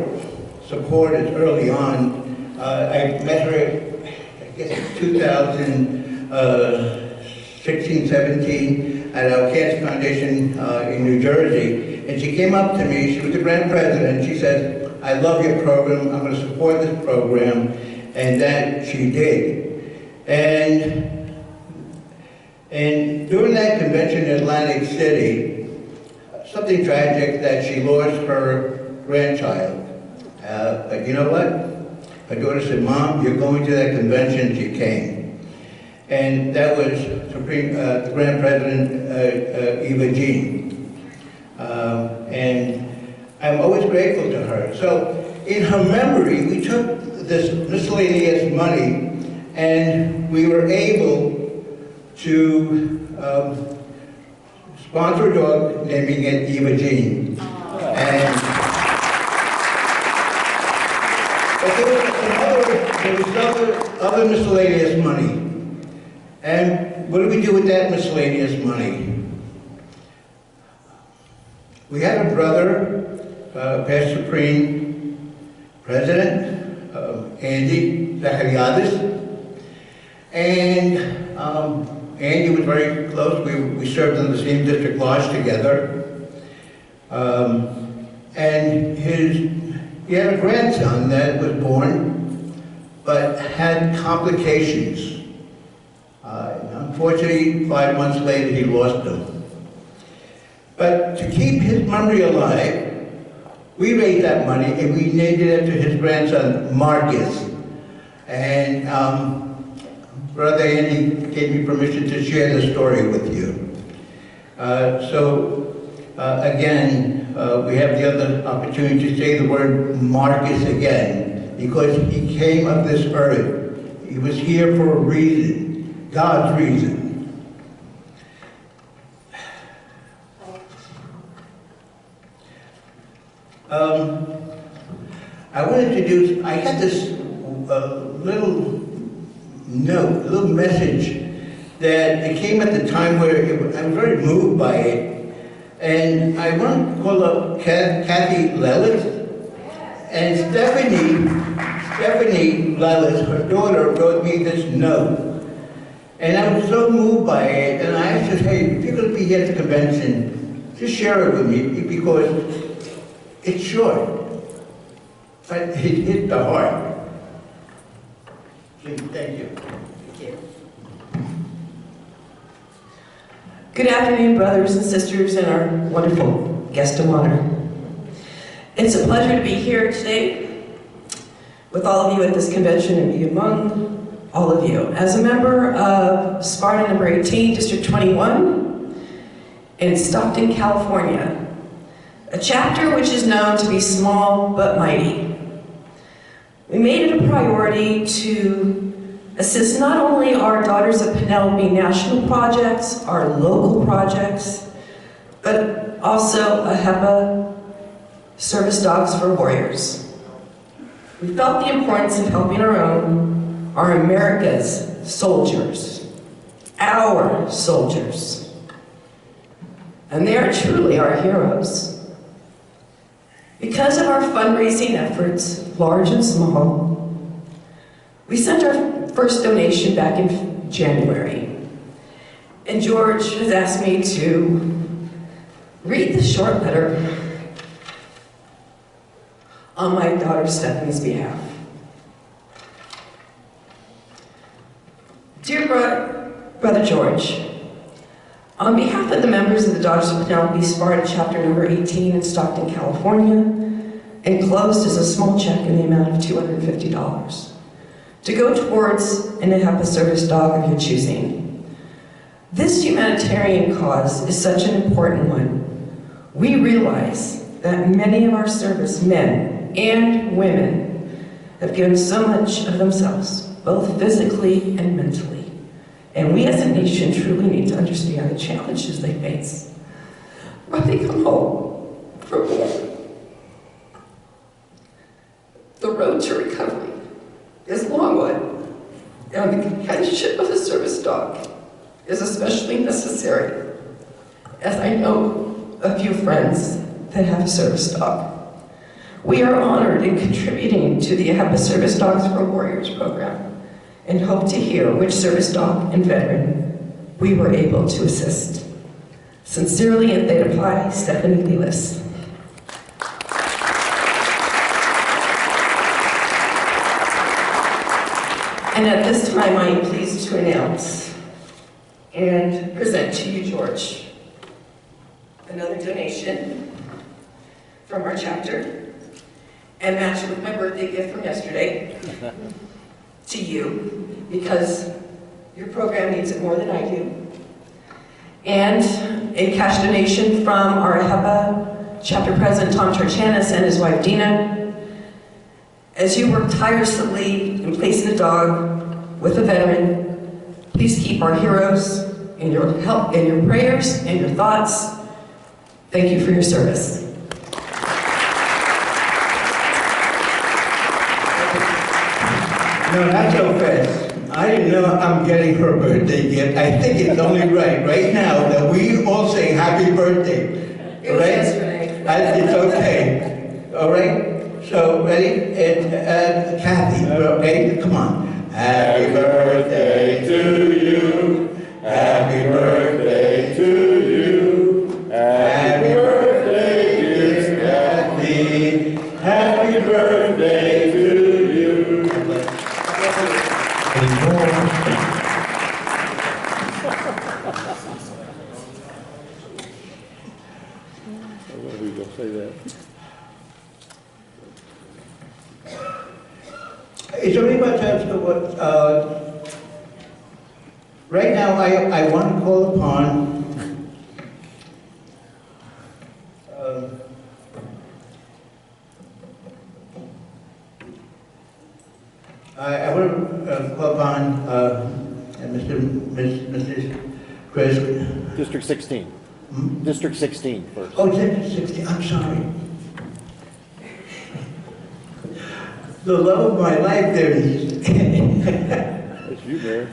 supporters early on, I met her, I guess, 2016, 17, at our Cancer Foundation in New Jersey. And she came up to me, she was the grand president, she said, I love your program, I'm going to support this program. And that she did. And during that convention in Atlantic City, something tragic that she lost her grandchild. But you know what? Her daughter said, Mom, you're going to that convention. She came. And that was the Grand President Eva Jean. And I'm always grateful to her. So in her memory, we took this miscellaneous money and we were able to sponsor a dog, naming it Eva Jean. But there was other miscellaneous money. And what do we do with that miscellaneous money? We had a brother, Pastor president, Andy Zachariadis. And Andy was very close. We served in the same district lodge together. And he had a grandson that was born, but had complications. Unfortunately, 5 months later, he lost him. But to keep his memory alive, we raised that money and we named it after his grandson, Marcus. And Brother Andy gave me permission to share the story with you. Again, we have the other opportunity to say the word Marcus again, because he came of this earth. He was here for a reason, God's reason. I want to introduce, I got this little note, a little message that it came at the time where I'm very moved by it. And I want to call up Kathy Lellis. And Stephanie Lellis, her daughter, wrote me this note. And I was so moved by it, and I asked her, hey, if you're going to be here at the convention, just share it with me, because it's short, but it hit the heart. Thank you. Thank you. Good afternoon, brothers and sisters, and our wonderful guest of honor. It's a pleasure to be here today with all of you at this convention and be among all of you. As a member of Sparta number 18, District 21, in Stockton, California, a chapter which is known to be small but mighty. We made it a priority to assist not only our Daughters of Penelope national projects, our local projects, but also AHEPA Service Dogs for Warriors. We felt the importance of helping our America's soldiers, our soldiers. And they are truly our heroes. Because of our fundraising efforts, large and small, we sent our first donation back in January. And George has asked me to read the short letter on my daughter Stephanie's behalf. Dear Brother George, on behalf of the members of the Daughters of Penelope Sparta chapter number 18 in Stockton, California, enclosed is a small check in the amount of $250 to go towards an AHEPA service dog of your choosing. This humanitarian cause is such an important one. We realize that many of our service men and women have given so much of themselves, both physically and mentally. And we as a nation truly need to understand the challenges they face when they come home from war. The road to recovery is a long one, and the companionship of a service dog is especially necessary, as I know a few friends that have a service dog. We are honored in contributing to the AHEPA Service Dogs for Warriors program and hope to hear which service dog and veteran we were able to assist. Sincerely and Theta Pi, Stephanie Lellis. And at this time, I am pleased to announce and present to you, George, another donation from our chapter, and match it with my birthday gift from yesterday to you, because your program needs it more than I do. And a cash donation from our AHEPA chapter president, Tom Tarchanis, and his wife, Dina. As you work tirelessly in placing a dog with a veteran, please keep our heroes in your help, in your prayers, and your thoughts. Thank you for your service. No, not so fast. I didn't know I'm getting her birthday gift. I think it's only right now that we all say happy birthday. It was yesterday. It's okay. All right? So, ready? And Kathy, okay, come on. Happy birthday to you. Happy birthday to you. Happy birthday, dear Kathy. Happy birthday to you. We go say that. Is there anybody else that would, right now, I want to call upon I want to call upon Mrs. Chris. District 16. Hmm? District 16 first. Oh, District 16, I'm sorry. The love of my life there is. That's you, Mayor.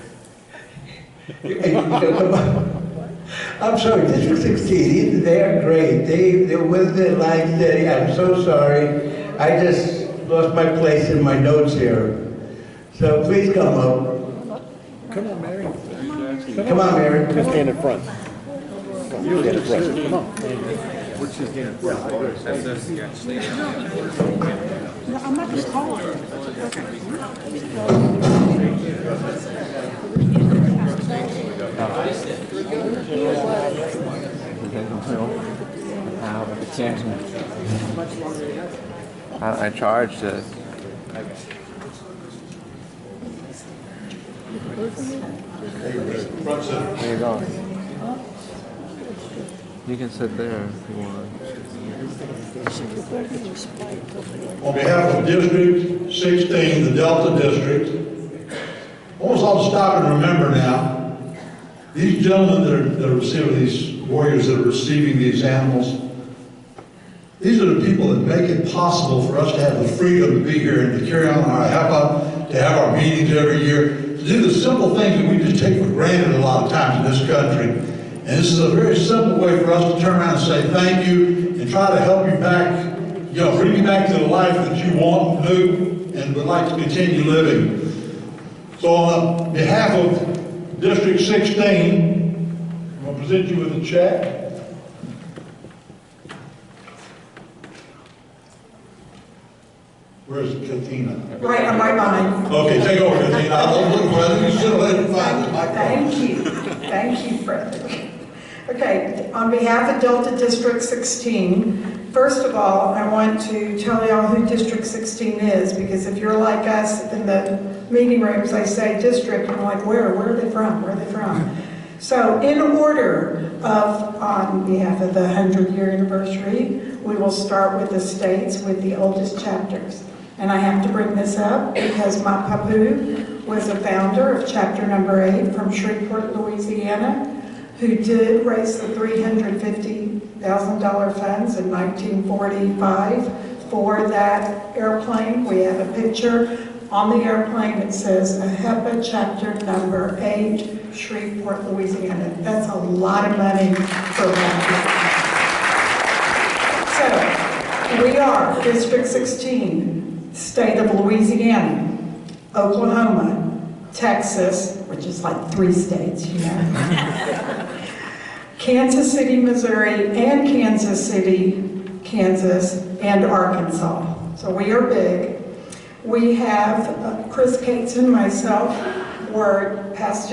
I'm sorry, District 16, they are great. They're with the line steady. I'm so sorry. I just lost my place in my notes here. So please come up. Come on, Mary. Come on, Mary. Just stand in front. You stand in front. Come on. What's his name? No, I'm not just calling. I charged it. There you go. You can sit there if you want. On behalf of District 16, the Delta District, almost I'll stop and remember now, these gentlemen that are receiving these warriors that are receiving these animals, these are the people that make it possible for us to have the freedom to be here and to carry on our AHEPA, to have our meetings every year, to do the simple things that we just take for granted a lot of times in this country. And this is a very simple way for us to turn around and say thank you and try to help you back, bring you back to the life that you want and do and would like to continue living. So on behalf of District 16, I'm going to present you with a check. Where's Katina? Right, I'm right behind. Okay, take over, Katina. I was looking for it. You should have let me find it. Thank you, Fred. Okay, on behalf of Delta District 16, first of all, I want to tell y'all who District 16 is, because if you're like us in the meeting rooms, they say district, and I'm like, where are they from? Where are they from? So in order of, on behalf of the 100-year anniversary, we will start with the states with the oldest chapters. And I have to bring this up because my papu was a founder of chapter number 8 from Shreveport, Louisiana, who did raise the $350,000 funds in 1945 for that airplane. We have a picture on the airplane. It says AHEPA chapter number 8, Shreveport, Louisiana. That's a lot of money for that. So we are District 16. State of Louisiana, Oklahoma, Texas, which is like 3 states, Kansas City, Missouri, and Kansas City, Kansas, and Arkansas. So we are big. We have Chris Cates and myself were our past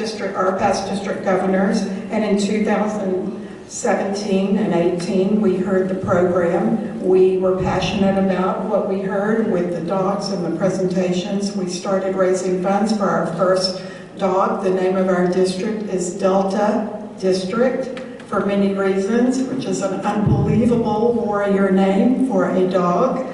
district governors, and in 2017 and 18, we heard the program. We were passionate about what we heard with the dogs and the presentations. We started raising funds for our first dog. The name of our district is Delta District for many reasons, which is an unbelievable warrior name for a dog.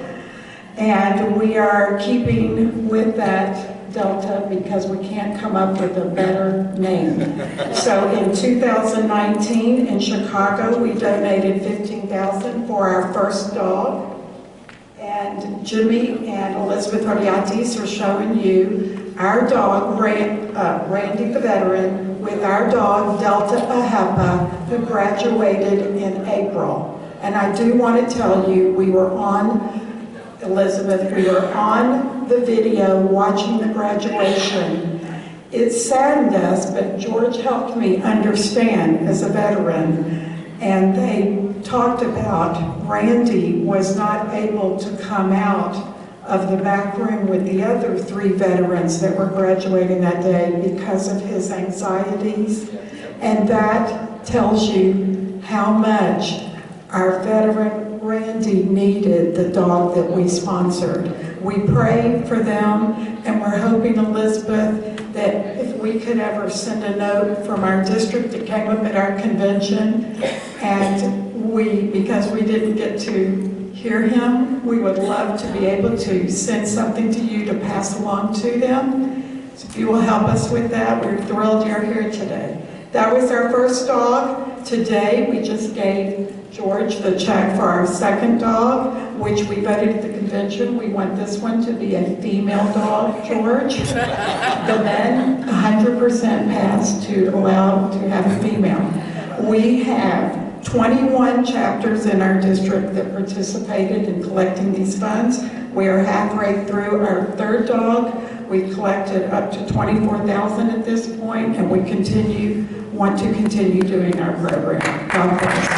And we are keeping with that Delta because we can't come up with a better name. So in 2019 in Chicago, we donated $15,000 for our first dog. And Jimmy and Elizabeth Ariatis are showing you our dog, Randy the veteran, with our dog, Delta AHEPA, who graduated in April. And I do want to tell you, we were on Elizabeth, we were on the video watching the graduation. It saddened us, but George helped me understand as a veteran. And they talked about Randy was not able to come out of the back room with the other 3 veterans that were graduating that day because of his anxieties. And that tells you how much our veteran Randy needed the dog that we sponsored. We prayed for them, and we're hoping, Elizabeth, that if we could ever send a note from our district that came up at our convention, and because we didn't get to hear him, we would love to be able to send something to you to pass along to them. So if you will help us with that, we're thrilled you're here today. That was our first dog. Today, we just gave George the check for our second dog, which we voted at the convention. We want this one to be a female dog, George. The men, 100% passed to allow to have a female. We have 21 chapters in our district that participated in collecting these funds. We are halfway through our third dog. We've collected up to $24,000 at this point, and we want to continue doing our program. God bless.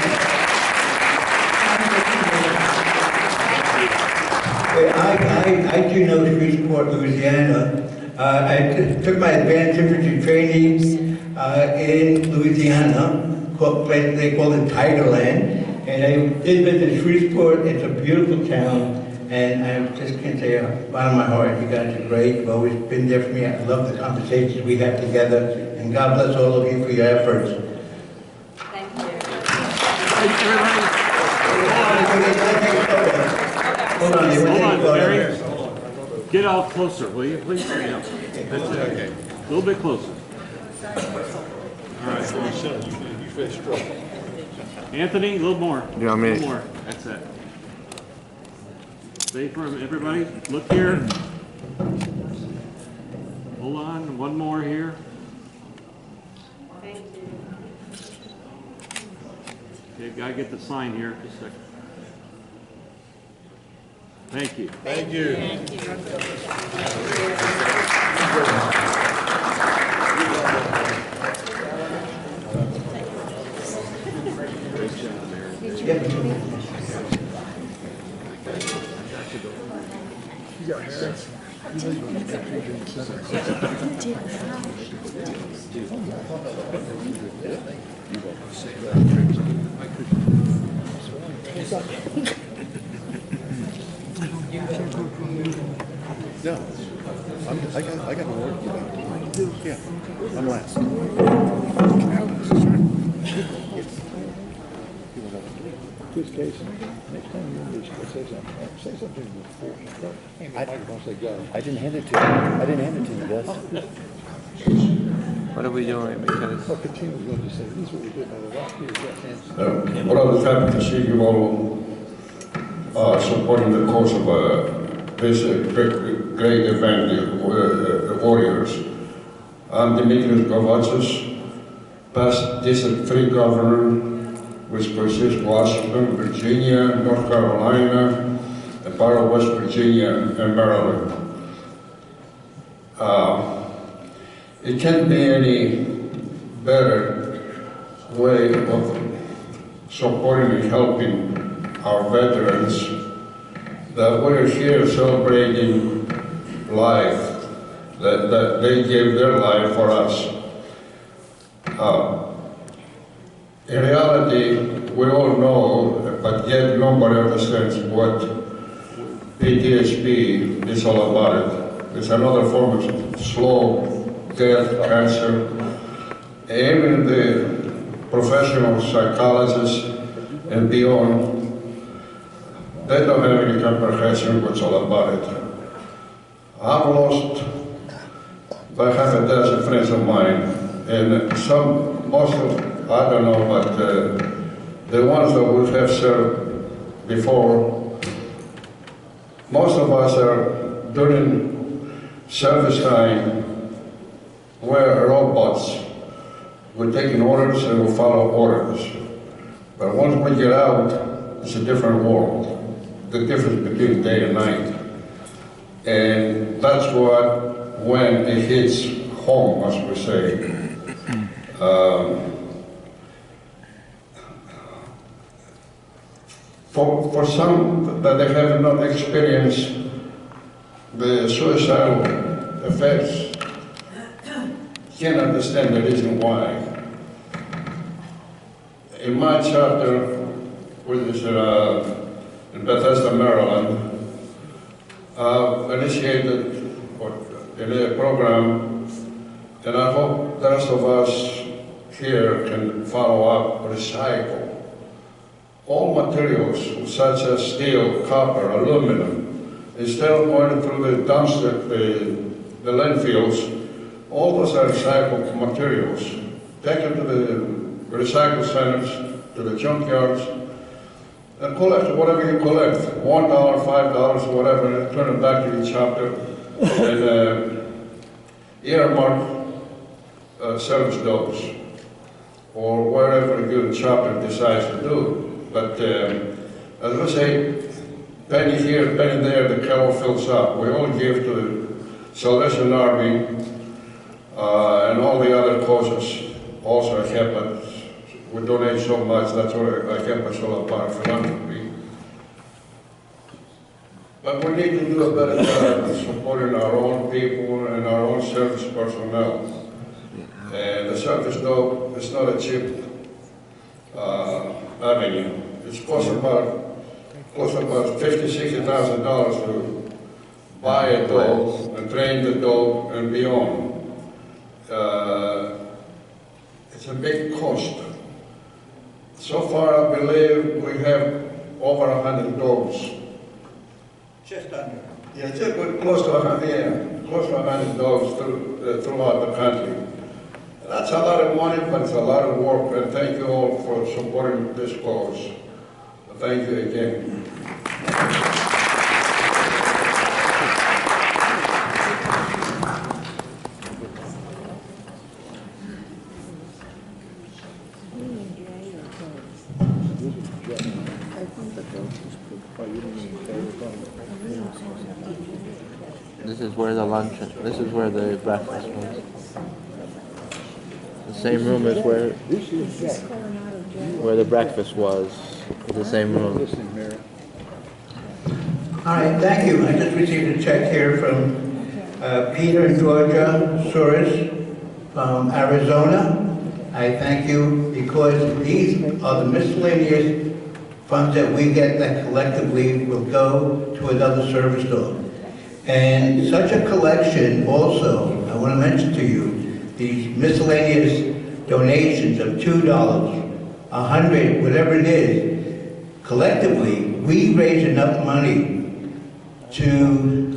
I do know Shreveport, Louisiana. I took my advanced infantry training in Louisiana, they call it Tigerland, and I did visit Shreveport. It's a beautiful town, and I just can say, bottom of my heart, you guys are great. You've always been there for me. I love the conversations we have together, and God bless all of you for your efforts. Thank you. Hold on, Mary. Get out closer, will you, please? Yeah. That's it. Okay. A little bit closer. All right. Anthony, a little more. You want me? A little more. That's it. Stay firm, everybody. Look here. Hold on. One more here. Thank you. Okay, gotta get the sign here. Just a second. Thank you. Thank you. Thank you. No, I got to work. Yeah, I'm last. Good case. Next time you say something before. I didn't hand it to you. I didn't hand it to you, Des. What are we doing? Because Katrina's going to say, this is what we did. What I was happy to see you all supporting the cause of this great event, the Warriors. I'm Demetrius Gavazis, past District 3 Governor, which persists Washington, Virginia, North Carolina, and part of West Virginia and Maryland. It can't be any better way of supporting and helping our veterans that we're here celebrating life, that they gave their life for us. In reality, we all know, but yet nobody understands what PTSD is all about. It's another form of slow death, cancer. Even the professional psychologists and beyond, they don't have any comprehension what's all about it. I've lost by half a dozen friends of mine, and most of, I don't know, but the ones that would have served before, most of us are during service time, we're robots. We're taking orders and we follow orders. But once we get out, it's a different world. the difference between day and night. And that's what, when it hits home, as we say. For some that they have not experienced the suicidal effects, can't understand the reason why. In my chapter, which is in Bethesda, Maryland, initiated a program, and I hope the rest of us here can follow up, recycle all materials such as steel, copper, aluminum. Instead of going through the dumpster, the landfills, all those are recycled materials. Take them to the recycle centers, to the junkyards, and collect whatever you collect, $1, $5, whatever, and turn it back to your chapter, and earmark service dogs, or wherever your chapter decides to do. But as I say, penny here, penny there, the kettle fills up. We all give to the Salvation Army and all the other causes, also AHEPA. We donate so much, that's what AHEPA is all about, philanthropy. But we need to do a better job of supporting our own people and our own service personnel. And the service dog is not a cheap avenue. It's cost about $50,000, $60,000 to buy a dog and train the dog and beyond. It's a big cost. So far, I believe we have over 100 dogs. Just under. Yeah, just close to 100. Yeah, close to 100 dogs throughout the country. That's a lot of money, but it's a lot of work. And thank you all for supporting this cause. Thank you again. This is where the luncheon, this is where the breakfast was. The same room as where the breakfast was. The same room. All right, thank you. I just received a check here from Peter and Georgia Suris from Arizona. I thank you because these are the miscellaneous funds that we get that collectively will go to another service dog. And such a collection also, I want to mention to you, these miscellaneous donations of $2, $100, whatever it is, collectively, we raise enough money to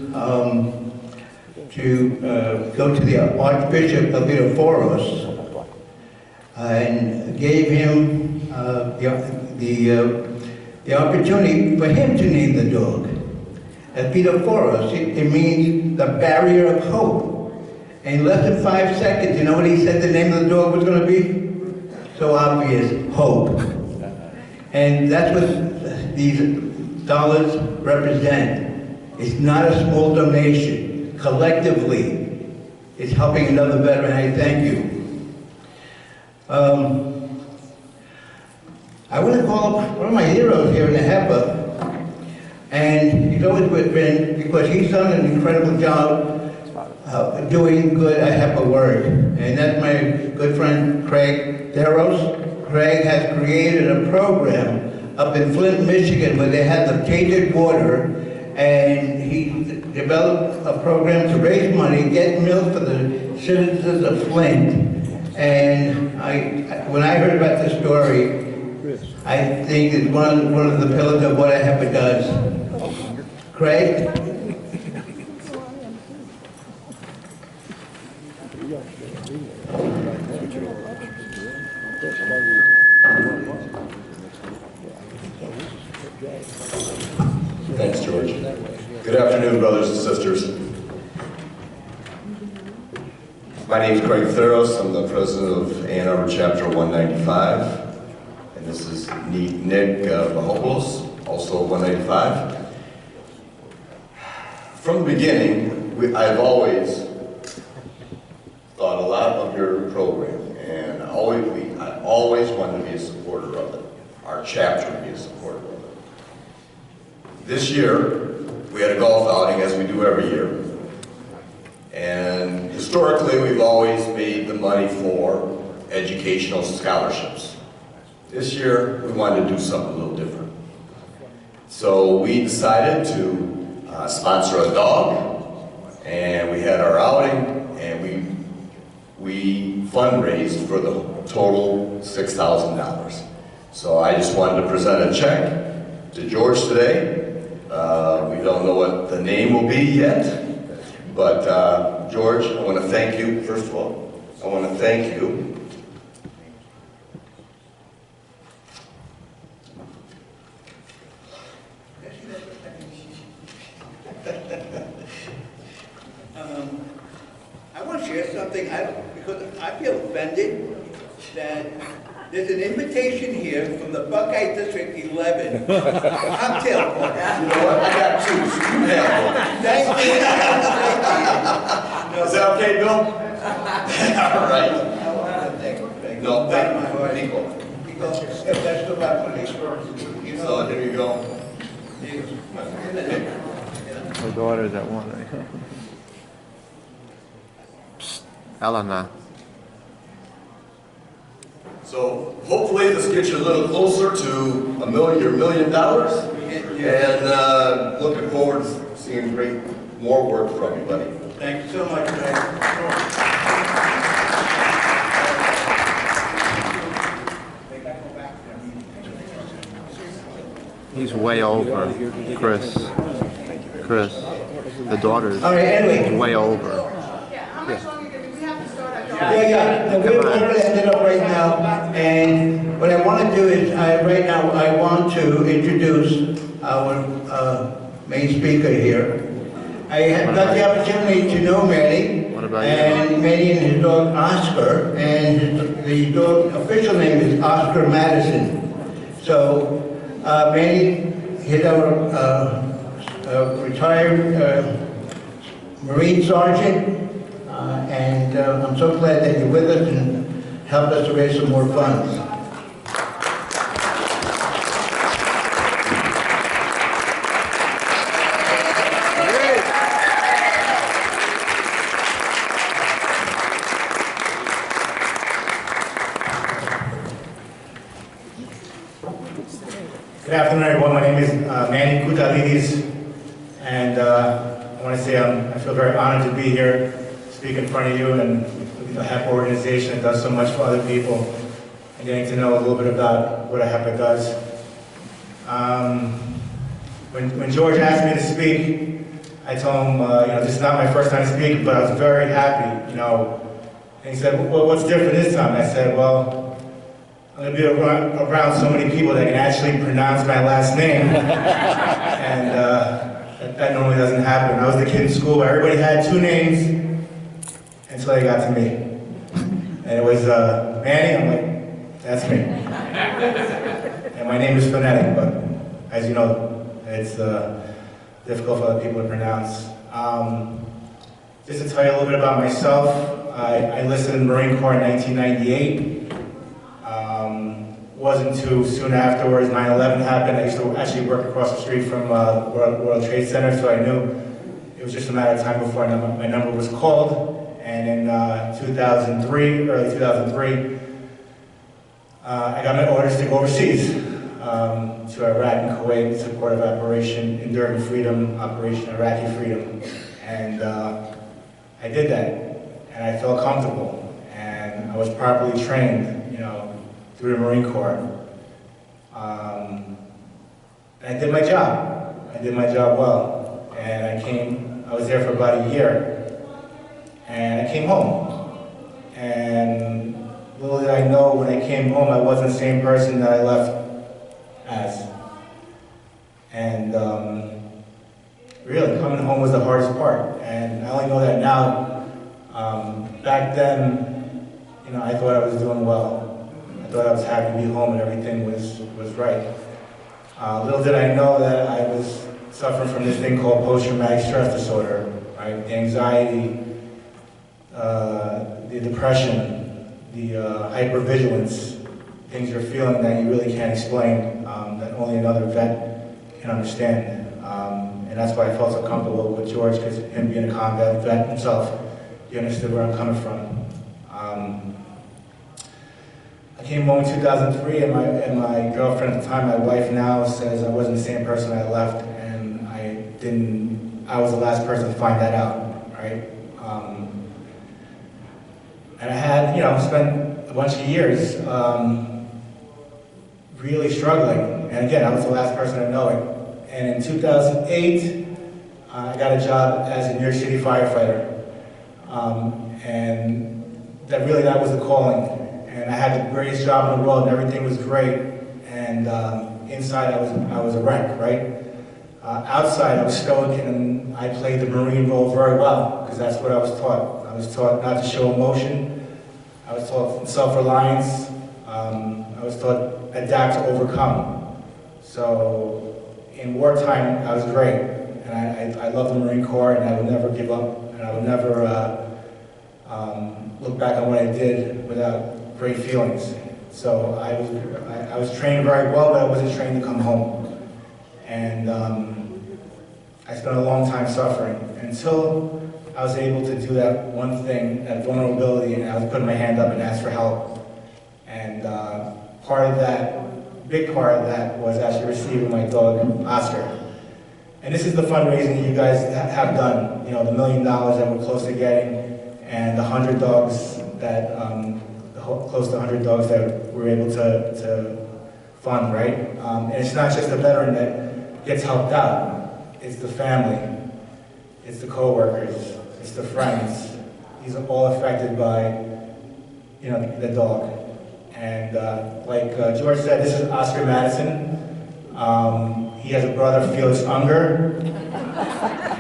go to the Archbishop of Itaforos and gave him the opportunity for him to name the dog. Itaforos, it means the barrier of hope. In less than 5 seconds, you know what he said the name of the dog was going to be? So obvious, hope. And that's what these dollars represent. It's not a small donation. Collectively, it's helping another veteran. I thank you. I want to call up one of my heroes here in AHEPA, and he's always been, because he's done an incredible job doing good AHEPA work. And that's my good friend Craig Deros. Craig has created a program up in Flint, Michigan, where they had the tainted water, and he developed a program to raise money, get milk for the citizens of Flint. And when I heard about this story, I think it's one of the pillars of what AHEPA does. Craig? Thanks, George. Good afternoon, brothers and sisters. My name is Craig Theros. I'm the president of Ann Arbor Chapter 195. And this is Nick Mahopoulos, also 195. From the beginning, I've always thought a lot of your program, and I always wanted to be a supporter of it. Our chapter to be a supporter of it. This year, we had a golf outing, as we do every year. And historically, we've always made the money for educational scholarships. This year, we wanted to do something a little different. So we decided to sponsor a dog, and we had our outing, and we fundraised for the total $6,000. So I just wanted to present a check to George today. We don't know what the name will be yet, but George, I want to thank you, first of all. I want to thank you. I want to share something, because I feel offended that there's an invitation here from the Buckeye District 11 cocktail party. You know what? I got two. You have one. Thank you. Is that okay, Bill? All right. I want to thank you. No, thank you. Because if that's the back when they start, you know. So here you go. Her daughter's at one, right? Psst, Elena. So hopefully this gets you a little closer to $1 million, and looking forward to seeing more work from you, buddy. Thank you so much. He's way over, Chris. The daughter's All right, anyway. way over. We're going to end it up right now, and what I want to do is, right now, I want to introduce our main speaker here. I have got the opportunity to know Manny, and Manny and his dog Oscar, and the dog official name is Oscar Madison. So, Manny, he's our retired Marine Sergeant. And I'm so glad that you're with us and helped us to raise some more funds. Good afternoon, everyone. My name is Manny Koutalidis, and I want to say I feel very honored to be here, speak in front of you, and the AHEPA organization that does so much for other people, and getting to know a little bit about what AHEPA does. When George asked me to speak, I told him, this is not my first time speaking, but I was very happy, And he said, well, what's different this time? I said, well, I'm going to be around so many people that can actually pronounce my last name, and that normally doesn't happen. I was the kid in school where everybody had two names, until they got to me. And it was Manny, I'm like, that's me. And my name is phonetic, but as you know, it's difficult for other people to pronounce. Just to tell you a little bit about myself, I enlisted in the Marine Corps in 1998. Wasn't too soon afterwards, 9/11 happened. I used to actually work across the street from World Trade Center, so I knew it was just a matter of time before my number was called. And in 2003, early 2003, I got my orders to go overseas to Iraq and Kuwait in support of Operation Enduring Freedom, Operation Iraqi Freedom. And I did that, and I felt comfortable, and I was properly trained, through the Marine Corps. And I did my job. I did my job well. And I was there for about a year, and I came home. And little did I know when I came home, I wasn't the same person that I left as. And really, coming home was the hardest part. And I only know that now. Back then, I thought I was doing well. I thought I was happy to be home and everything was right. Little did I know that I was suffering from this thing called post-traumatic stress disorder, right? The anxiety, the depression, the hypervigilance, things you're feeling that you really can't explain, that only another vet can understand. And that's why I felt so comfortable with George, because him being a combat vet himself, he understood where I'm coming from. I came home in 2003, and my girlfriend at the time, my wife now, says I wasn't the same person I left, and I was the last person to find that out, right? And I had, spent a bunch of years really struggling, and again, I was the last person to know it. And in 2008, I got a job as a New York City firefighter, and that was the calling. And I had the greatest job in the world, and everything was great. And inside, I was a wreck, right? Outside, I was stoic, and I played the Marine role very well, because that's what I was taught. I was taught not to show emotion. I was taught self-reliance. I was taught adapt to overcome. So in wartime, I was great. And I love the Marine Corps, and I would never give up, and I would never look back on what I did without great feelings. So I was trained very well, but I wasn't trained to come home. And I spent a long time suffering until I was able to do that one thing, that vulnerability, and I was putting my hand up and asked for help. And big part of that was actually receiving my dog, Oscar. And this is the fundraising you guys have done, the $1 million that we're close to getting, and the 100 dogs that, close to 100 dogs that we're able to fund, right? And it's not just the veteran that gets helped out, it's the family, it's the co-workers, it's the friends. These are all affected by, the dog. And like George said, this is Oscar Madison. He has a brother, Felix Unger.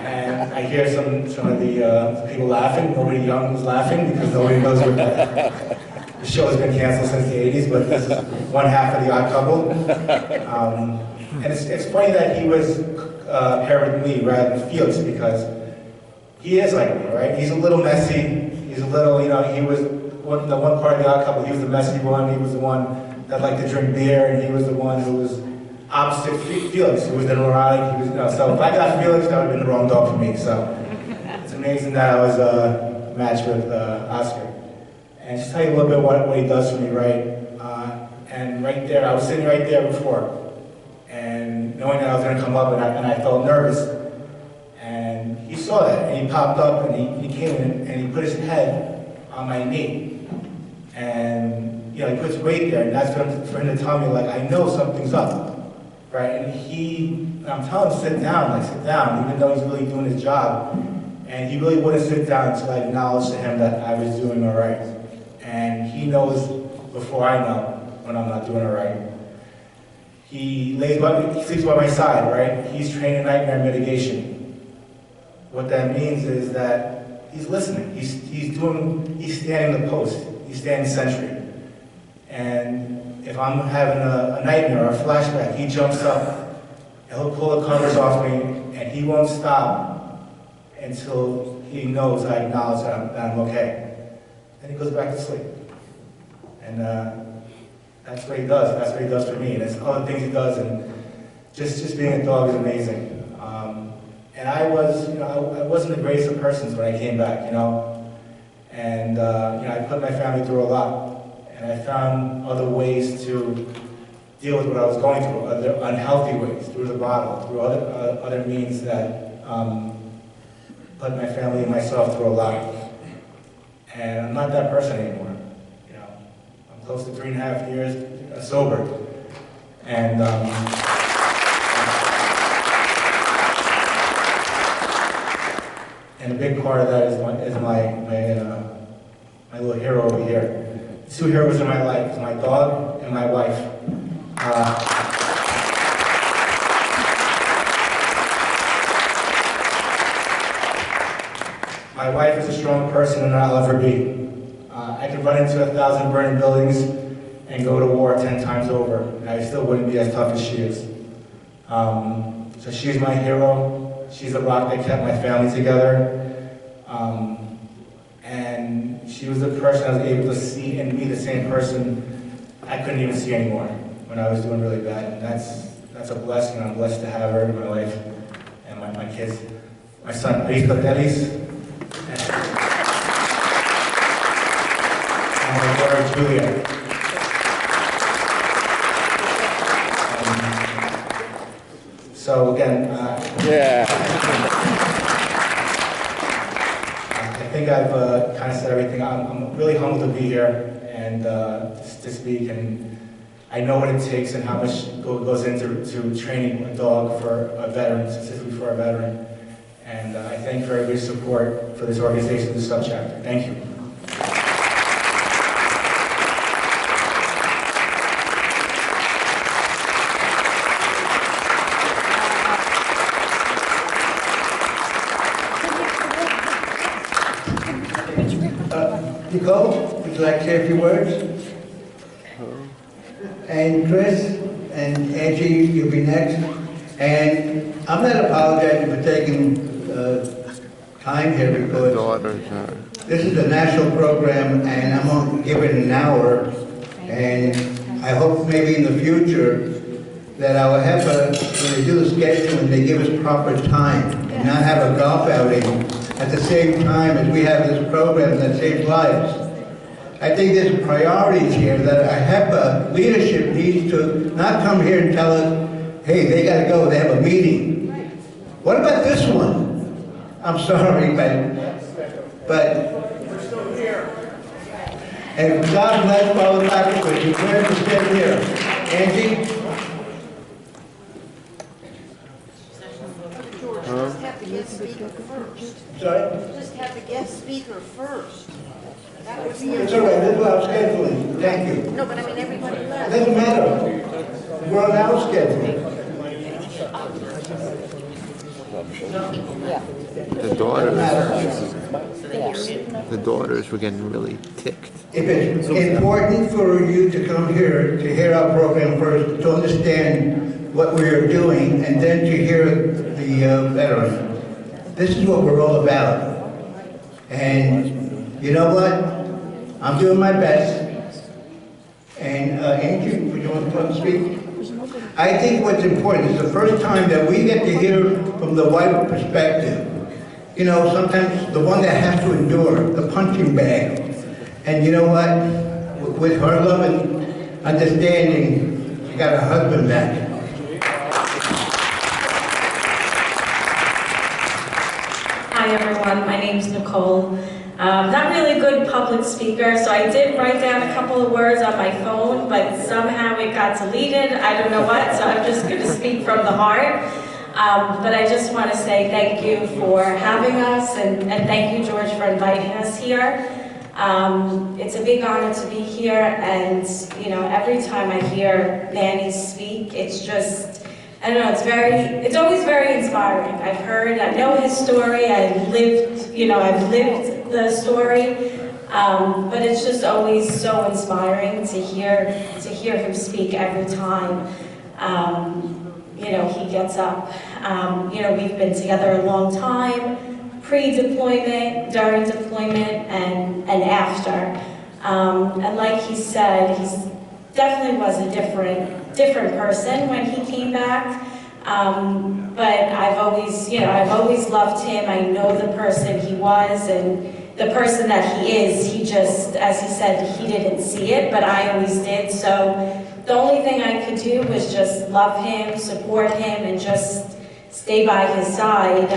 And I hear some of the people laughing. Nobody young was laughing because nobody knows what the show has been canceled since the 80s, but this is one half of the Odd Couple. And it's funny that he was paired with me rather than Felix, because he is like me, right? He's a little messy. He's a little, he was the one part of the Odd Couple. He was the messy one. He was the one that liked to drink beer, and he was the one who was opposite Felix, who was the neurotic. He was, so if I got Felix, that would have been the wrong dog for me. So it's amazing that I was matched with Oscar. And just tell you a little bit what he does for me, right? And right there, I was sitting right there before, and knowing that I was going to come up, and I felt nervous. And he saw that, and he popped up, and he came in, and he put his head on my knee. And, he puts weight there, and that's for him to tell me, like, I know something's up, right? And I'm telling him, sit down, even though he's really doing his job. And he really wouldn't sit down until I acknowledged to him that I was doing all right. And he knows before I know when I'm not doing all right. He sleeps by my side, right? He's trained in nightmare mitigation. What that means is that he's listening. He's standing the post. He's standing sentry. And if I'm having a nightmare or a flashback, he jumps up and he'll pull the covers off me, and he won't stop until he knows I acknowledge that I'm okay. Then he goes back to sleep. And that's what he does. That's what he does for me. And there's other things he does, and just being a dog is amazing. And I wasn't the greatest of persons when I came back, And I put my family through a lot. And I found other ways to deal with what I was going through, other unhealthy ways, through the bottle, through other means that put my family and myself through a lot. And I'm not that person anymore. I'm close to 3.5 years sober. And a big part of that is my little hero over here. The two heroes in my life is my dog and my wife. My wife is a strong person, and I'll ever be. I could run into 1,000 burning buildings and go to war 10 times over, and I still wouldn't be as tough as she is. So she's my hero. She's the rock that kept my family together. And she was the person I was able to see in me, the same person I couldn't even see anymore when I was doing really bad. And that's a blessing. I'm blessed to have her in my life and my kids. My son, Arisco Telis, and my daughter, Julia. So again, I think I've kind of said everything. I'm really humbled to be here and to speak, and I know what it takes and how much goes into training a dog for a veteran, specifically for a veteran. And I thank you for everybody's support for this organization, this subchapter. Thank you. Nicole, would you like to say a few words? And Chris and Angie, you'll be next. And I'm not apologizing for taking time here because this is a national program and I'm going to give it an hour. And I hope maybe in the future that our AHEPA, when they do the scheduling, they give us proper time and not have a golf outing at the same time as we have this program that saves lives. I think there's priorities here that AHEPA leadership needs to not come here and tell us, hey, they gotta go, they have a meeting. What about this one? I'm sorry, but and God bless all the faculty, you plan to stay here. Angie? Just have the guest speaker first. Sorry? Just have the guest speaker first. That would be It's all right, this is what I was scheduling. Thank you. No, but I mean, everybody left. Doesn't matter. We're on our schedule. The daughters were getting really ticked. If it's important for you to come here to hear our program first, to understand what we are doing, and then to hear the veteran, this is what we're all about. And you know what? I'm doing my best. And Angie, would you want to come and speak? I think what's important is the first time that we get to hear from the white perspective. You know, sometimes the one that has to endure, the punching bag. And you know what? With her love and understanding, she got her husband back. Hi everyone, my name's Nicole. Not really a good public speaker, so I did write down a couple of words on my phone, but somehow it got deleted. I don't know what, so I'm just going to speak from the heart. But I just want to say thank you for having us, and thank you, George, for inviting us here. It's a big honor to be here, and you know, every time I hear Manny speak, it's just, I don't know, it's always very inspiring. I know his story, I've lived the story, but it's just always so inspiring to hear him speak every time. You know, he gets up. You know, we've been together a long time, pre-deployment, during deployment, and after. And like he said, he definitely was a different person when he came back. But I've always loved him. I know the person he was and the person that he is. He just, as he said, he didn't see it, but I always did. So the only thing I could do was just love him, support him, and just stay by his side.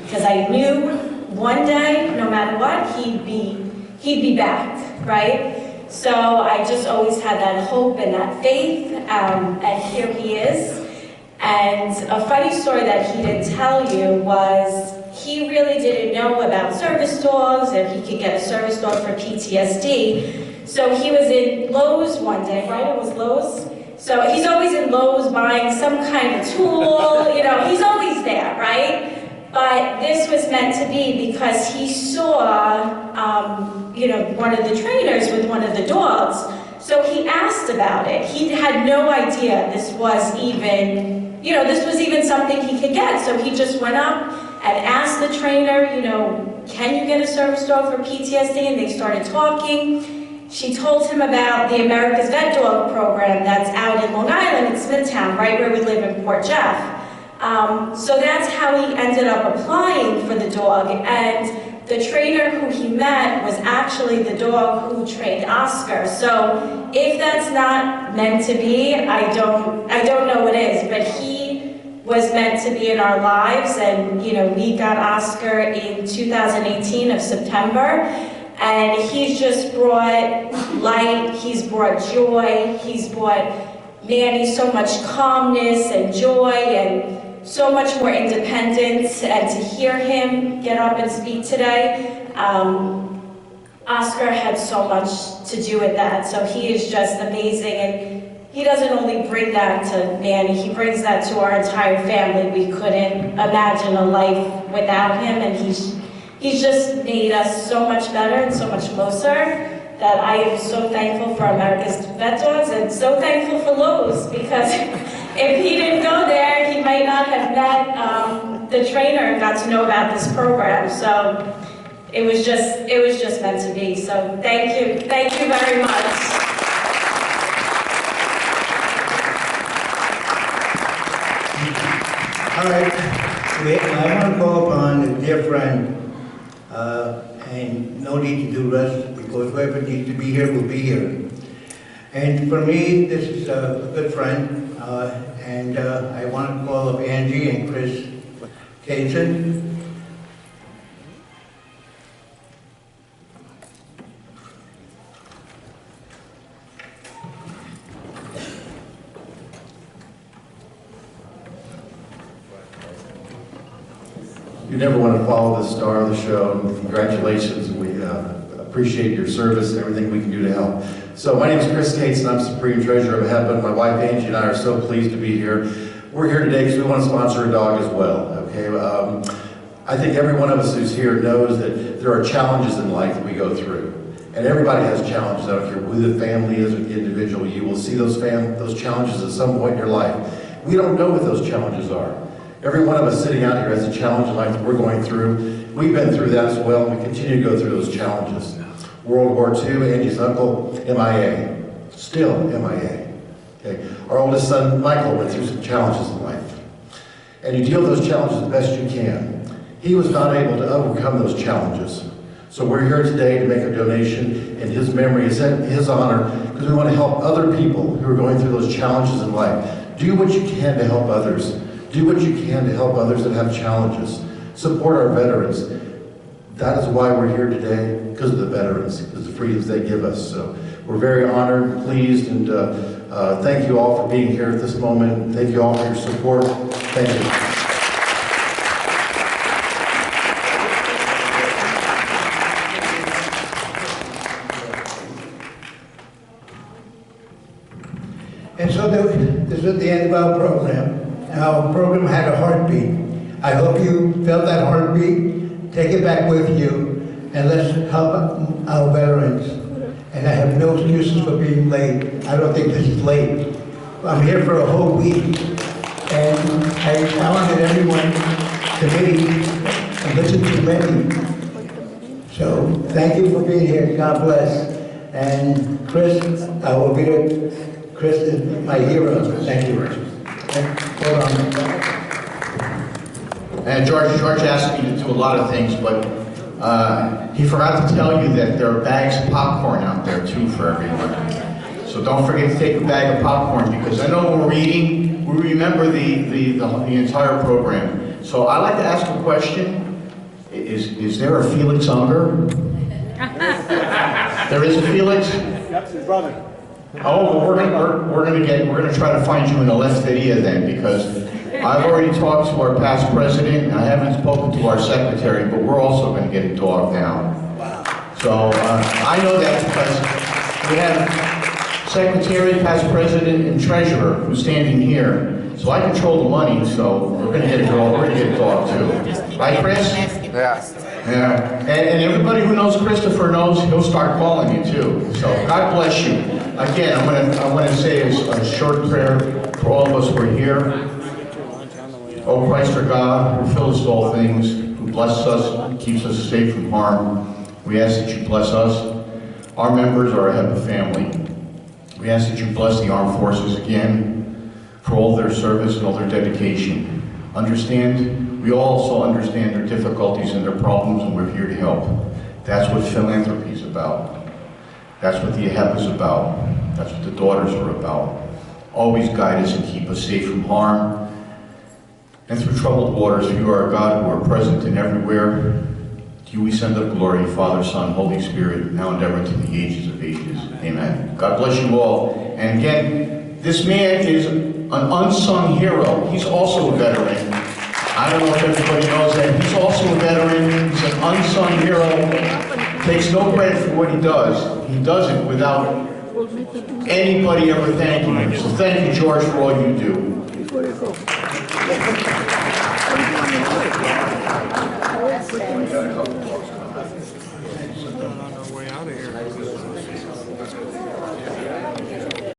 Because I knew one day, no matter what, he'd be back, right? So I just always had that hope and that faith, and here he is. And a funny story that he didn't tell you was he really didn't know about service dogs, and he could get a service dog for PTSD. So he was in Lowe's one day, right? It was Lowe's. So he's always in Lowe's buying some kind of tool, you know, he's always there, right? But this was meant to be because he saw, you know, one of the trainers with one of the dogs. So he asked about it. He had no idea this was even you know, this was even something he could get. So he just went up and asked the trainer, you know, can you get a service dog for PTSD? And they started talking. She told him about the America's Vet Dog program that's out in Long Island in Smithtown, right where we live in Port Jeff. So that's how he ended up applying for the dog. And the trainer who he met was actually the dog who trained Oscar. So if that's not meant to be, I don't know what is, but he was meant to be in our lives. And you know, we got Oscar in 2018 of September, and he's just brought light, he's brought joy, he's brought Manny so much calmness and joy and so much more independence. And to hear him get up and speak today, Oscar had so much to do with that. So he is just amazing, and he doesn't only bring that to Manny, he brings that to our entire family. We couldn't imagine a life without him, and he's just made us so much better and so much closer, that I am so thankful for America's Vet Dogs and so thankful for Lowe's, because if he didn't go there, he might not have met the trainer and got to know about this program. So it was just meant to be. So thank you very much. All right, I want to call upon the dear friend, and no need to do rest, because whoever needs to be here will be here. And for me, this is a good friend, and I want to call up Angie and Chris Kaysen. You never want to follow the star of the show. Congratulations. We appreciate your service and everything we can do to help. So my name is Chris Cates, and I'm Supreme Treasurer of AHEPA. My wife Angie and I are so pleased to be here. We're here today because we want to sponsor a dog as well. Okay. I think every one of us who's here knows that there are challenges in life that we go through. And everybody has challenges. I don't care who the family is or the individual. You will see those challenges at some point in your life. We don't know what those challenges are. Every one of us sitting out here has a challenge in life that we're going through. We've been through that as well, and we continue to go through those challenges. World War II, Angie's uncle, MIA. Still MIA. Okay. Our oldest son, Michael, went through some challenges in life. And you deal with those challenges the best you can. He was not able to overcome those challenges. So we're here today to make a donation in his memory, his honor, because we want to help other people who are going through those challenges in life. Do what you can to help others. Do what you can to help others that have challenges. Support our veterans. That is why we're here today, because of the veterans, because of the freedoms they give us. So we're very honored and pleased, and thank you all for being here at this moment. Thank you all for your support. Thank you. And so this is the end of our program. Our program had a heartbeat. I hope you felt that heartbeat. Take it back with you, and let's help our veterans. And I have no excuses for being late. I don't think this is late. I'm here for a whole week, and I challenge everyone to meet and listen to many. So thank you for being here. God bless. And Chris, I will be there. Chris is my hero. Thank you. Hold on. And George asked me to do a lot of things, but he forgot to tell you that there are bags of popcorn out there too for everyone. So don't forget to take a bag of popcorn, because I know when we're eating, we remember the entire program. So I'd like to ask a question. Is there a Felix Unger? There is a Felix? That's his brother. Oh, well, we're gonna try to find you in the left video then, because I've already talked to our past president. I haven't spoken to our secretary, but we're also going to get a dog now. So I know that because we have secretary, past president, and treasurer who's standing here. So I control the money. So we're going to get a dog. We're going to get a dog too, right, Chris? Yeah. Yeah. And everybody who knows Christopher knows he'll start calling you too. So God bless you. Again, I'm going to say a short prayer for all of us who are here. O Christ our God, who fills all things, who blesses us, keeps us safe from harm, we ask that you bless us, our members, our AHEPA family. We ask that you bless the armed forces again for all their service and all their dedication. We also understand their difficulties and their problems, and we're here to help. That's what philanthropy is about. That's what the AHEPA is about. That's what the daughters are about. Always guide us and keep us safe from harm and through troubled waters. For you are a God who are present and everywhere. To you we send up glory, Father, Son, Holy Spirit, now and ever to the ages of ages. Amen. God bless you all. And again, this man is an unsung hero. He's also a veteran. I don't know if everybody knows that. He's also a veteran. He's an unsung hero. Takes no credit for what he does. He does it without anybody ever thanking him. So thank you, George, for all you do.